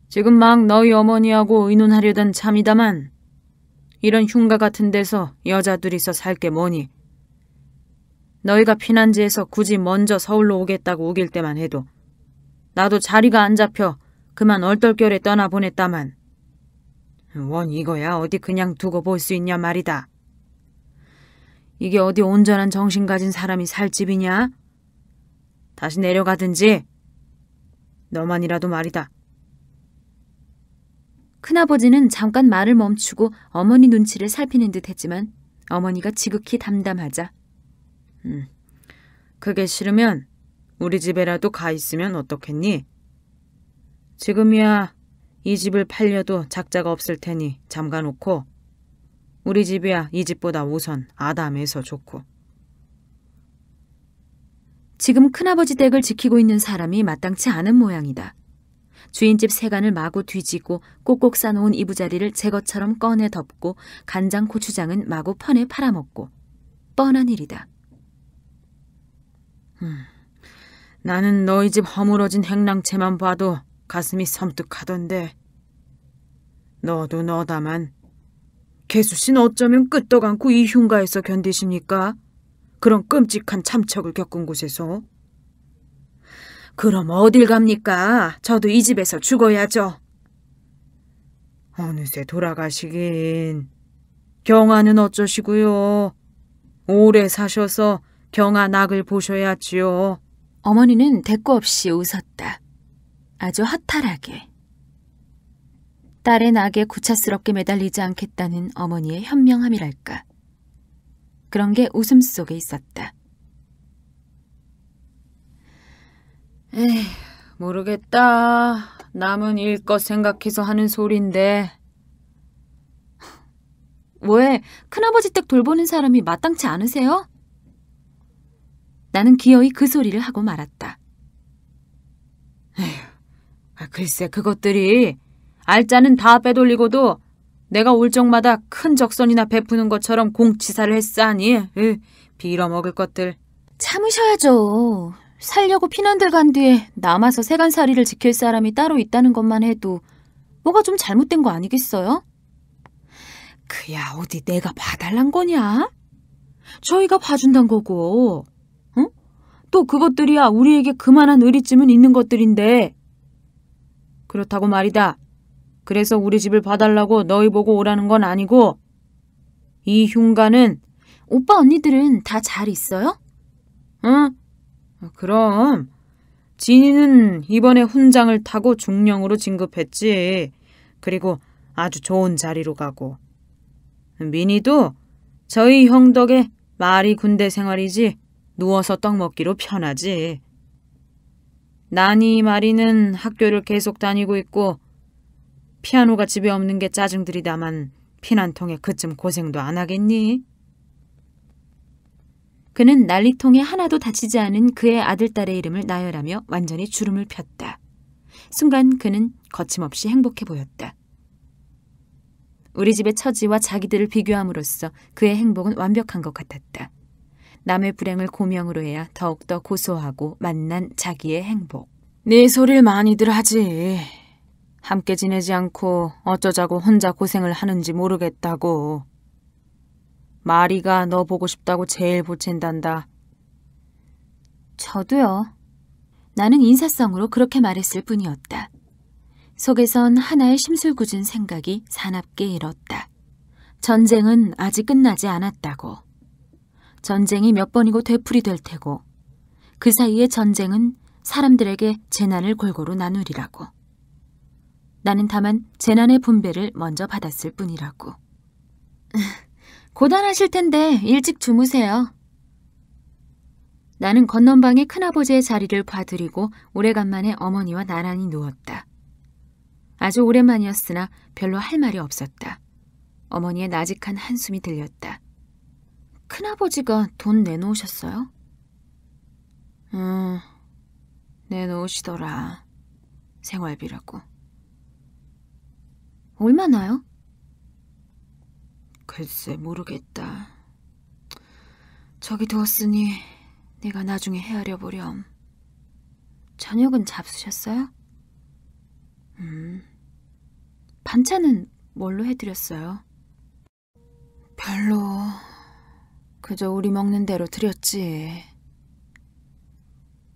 지금 막 너희 어머니하고 의논하려던 참이다만 이런 흉가 같은 데서 여자 둘이서 살 게 뭐니. 너희가 피난지에서 굳이 먼저 서울로 오겠다고 우길 때만 해도 나도 자리가 안 잡혀 그만 얼떨결에 떠나보냈다만 원 이거야 어디 그냥 두고 볼 수 있냐 말이다. 이게 어디 온전한 정신 가진 사람이 살 집이냐? 다시 내려가든지 너만이라도 말이다. 큰아버지는 잠깐 말을 멈추고 어머니 눈치를 살피는 듯 했지만 어머니가 지극히 담담하자 그게 싫으면 우리 집에라도 가 있으면 어떻겠니? 지금이야 이 집을 팔려도 작자가 없을 테니 잠가놓고 우리 집이야 이 집보다 우선 아담해서 좋고. 지금 큰아버지 댁을 지키고 있는 사람이 마땅치 않은 모양이다. 주인집 세간을 마구 뒤지고 꼭꼭 싸놓은 이부자리를 제것처럼 꺼내 덮고 간장 고추장은 마구 펀에 팔아먹고 뻔한 일이다. 나는 너희 집 허물어진 행랑채만 봐도 가슴이 섬뜩하던데. 너도 너다만 개수씨는 어쩌면 끄떡 않고 이 흉가에서 견디십니까? 그런 끔찍한 참척을 겪은 곳에서. 그럼 어딜 갑니까? 저도 이 집에서 죽어야죠. 어느새 돌아가시긴. 경아는 어쩌시고요? 오래 사셔서 경아 낙을 보셔야지요. 어머니는 대꾸 없이 웃었다. 아주 허탈하게. 딸의 낙에 구차스럽게 매달리지 않겠다는 어머니의 현명함이랄까. 그런 게 웃음 속에 있었다. 에이, 모르겠다. 남은 일것 생각해서 하는 소린데. 왜 큰아버지 댁 돌보는 사람이 마땅치 않으세요? 나는 기어이 그 소리를 하고 말았다. 에휴, 글쎄 그것들이 알짜는 다 빼돌리고도 내가 올 적마다 큰 적선이나 베푸는 것처럼 공치사를 했사니 빌어먹을 것들. 참으셔야죠. 살려고 피난들 간 뒤에 남아서 세간살이를 지킬 사람이 따로 있다는 것만 해도 뭐가 좀 잘못된 거 아니겠어요? 그야 어디 내가 봐달란 거냐? 저희가 봐준단 거고. 응? 또 그것들이야 우리에게 그만한 의리쯤은 있는 것들인데. 그렇다고 말이다. 그래서 우리 집을 봐달라고 너희 보고 오라는 건 아니고, 이 흉가는 오빠 언니들은 다 잘 있어요? 응? 그럼 진이는 이번에 훈장을 타고 중령으로 진급했지. 그리고 아주 좋은 자리로 가고, 민희도 저희 형 덕에 말이 군대 생활이지 누워서 떡 먹기로 편하지. 나니 마리는 학교를 계속 다니고 있고 피아노가 집에 없는 게 짜증들이다만 피난통에 그쯤 고생도 안 하겠니? 그는 난리통에 하나도 다치지 않은 그의 아들딸의 이름을 나열하며 완전히 주름을 폈다. 순간 그는 거침없이 행복해 보였다. 우리 집의 처지와 자기들을 비교함으로써 그의 행복은 완벽한 것 같았다. 남의 불행을 고명으로 해야 더욱더 고소하고 만난 자기의 행복. 네 소리를 많이들 하지. 함께 지내지 않고 어쩌자고 혼자 고생을 하는지 모르겠다고. 마리가 너 보고 싶다고 제일 보챈단다. 저도요. 나는 인사성으로 그렇게 말했을 뿐이었다. 속에선 하나의 심술궂은 생각이 사납게 일었다. 전쟁은 아직 끝나지 않았다고. 전쟁이 몇 번이고 되풀이될 테고 그 사이에 전쟁은 사람들에게 재난을 골고루 나누리라고. 나는 다만 재난의 분배를 먼저 받았을 뿐이라고. 고단하실 텐데 일찍 주무세요. 나는 건넌방의 큰아버지의 자리를 봐드리고 오래간만에 어머니와 나란히 누웠다. 아주 오랜만이었으나 별로 할 말이 없었다. 어머니의 나직한 한숨이 들렸다. 큰아버지가 돈 내놓으셨어요? 내놓으시더라. 생활비라고. 얼마나요? 글쎄 모르겠다. 저기 두었으니 내가 나중에 헤아려 보렴. 저녁은 잡수셨어요? 반찬은 뭘로 해드렸어요? 별로. 그저 우리 먹는 대로 드렸지.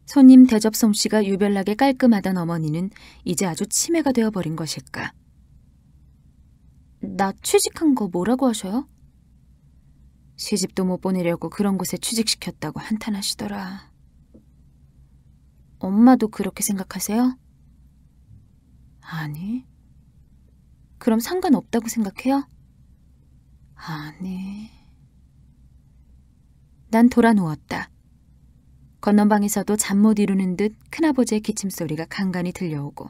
손님 대접 솜씨가 유별나게 깔끔하던 어머니는 이제 아주 치매가 되어버린 것일까. 나 취직한 거 뭐라고 하셔요? 시집도 못 보내려고 그런 곳에 취직시켰다고 한탄하시더라. 엄마도 그렇게 생각하세요? 아니. 그럼 상관없다고 생각해요? 아니. 난 돌아 누웠다. 건넌방에서도 잠 못 이루는 듯 큰아버지의 기침소리가 간간히 들려오고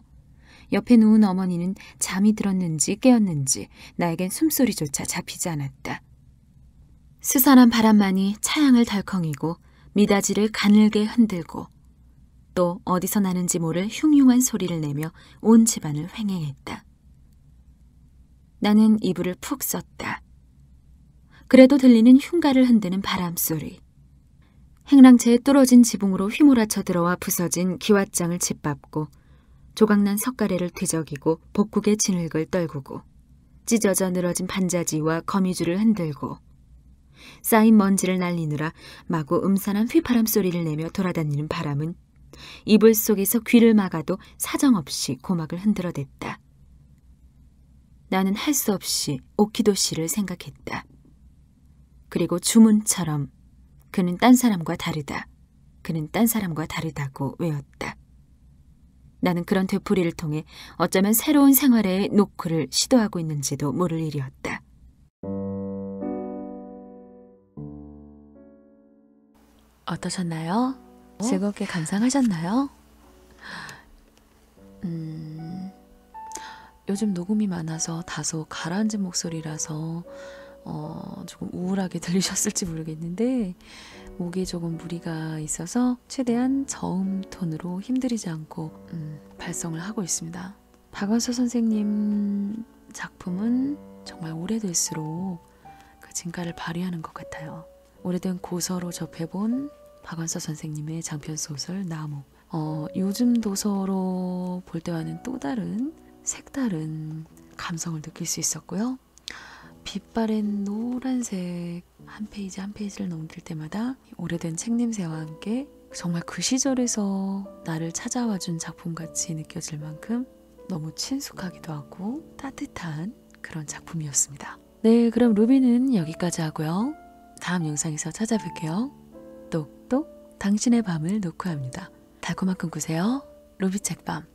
옆에 누운 어머니는 잠이 들었는지 깨었는지 나에겐 숨소리조차 잡히지 않았다. 스산한 바람만이 차양을 덜컹이고 미닫이를 가늘게 흔들고 또 어디서 나는지 모를 흉흉한 소리를 내며 온 집안을 횡행했다. 나는 이불을 푹 썼다. 그래도 들리는 흉가를 흔드는 바람소리. 행랑채에 뚫어진 지붕으로 휘몰아쳐 들어와 부서진 기왓장을 짓밟고 조각난 석가래를 뒤적이고 복국의 진흙을 떨구고 찢어져 늘어진 반자지와 거미줄을 흔들고 쌓인 먼지를 날리느라 마구 음산한 휘파람 소리를 내며 돌아다니는 바람은 이불 속에서 귀를 막아도 사정없이 고막을 흔들어댔다. 나는 할 수 없이 오키도 씨를 생각했다. 그리고 주문처럼 그는 딴 사람과 다르다. 그는 딴 사람과 다르다고 외웠다. 나는 그런 되풀이를 통해 어쩌면 새로운 생활의 노크를 시도하고 있는지도 모를 일이었다. 어떠셨나요? 즐겁게 감상하셨나요? 요즘 녹음이 많아서 다소 가라앉은 목소리라서 조금 우울하게 들리셨을지 모르겠는데 목에 조금 무리가 있어서 최대한 저음 톤으로 힘들이지 않고 발성을 하고 있습니다. 박완서 선생님 작품은 정말 오래될수록 그 진가를 발휘하는 것 같아요. 오래된 고서로 접해본 박완서 선생님의 장편 소설 나무. 요즘 도서로 볼 때와는 또 다른 색다른 감성을 느낄 수 있었고요. 빛바랜 노란색 한 페이지 한 페이지를 넘길 때마다 오래된 책 냄새와 함께 정말 그 시절에서 나를 찾아와준 작품같이 느껴질 만큼 너무 친숙하기도 하고 따뜻한 그런 작품이었습니다. 네, 그럼 루비는 여기까지 하고요. 다음 영상에서 찾아뵐게요. 똑똑 당신의 밤을 놓고 합니다. 달콤한 꿈 꾸세요. 루비 책밤.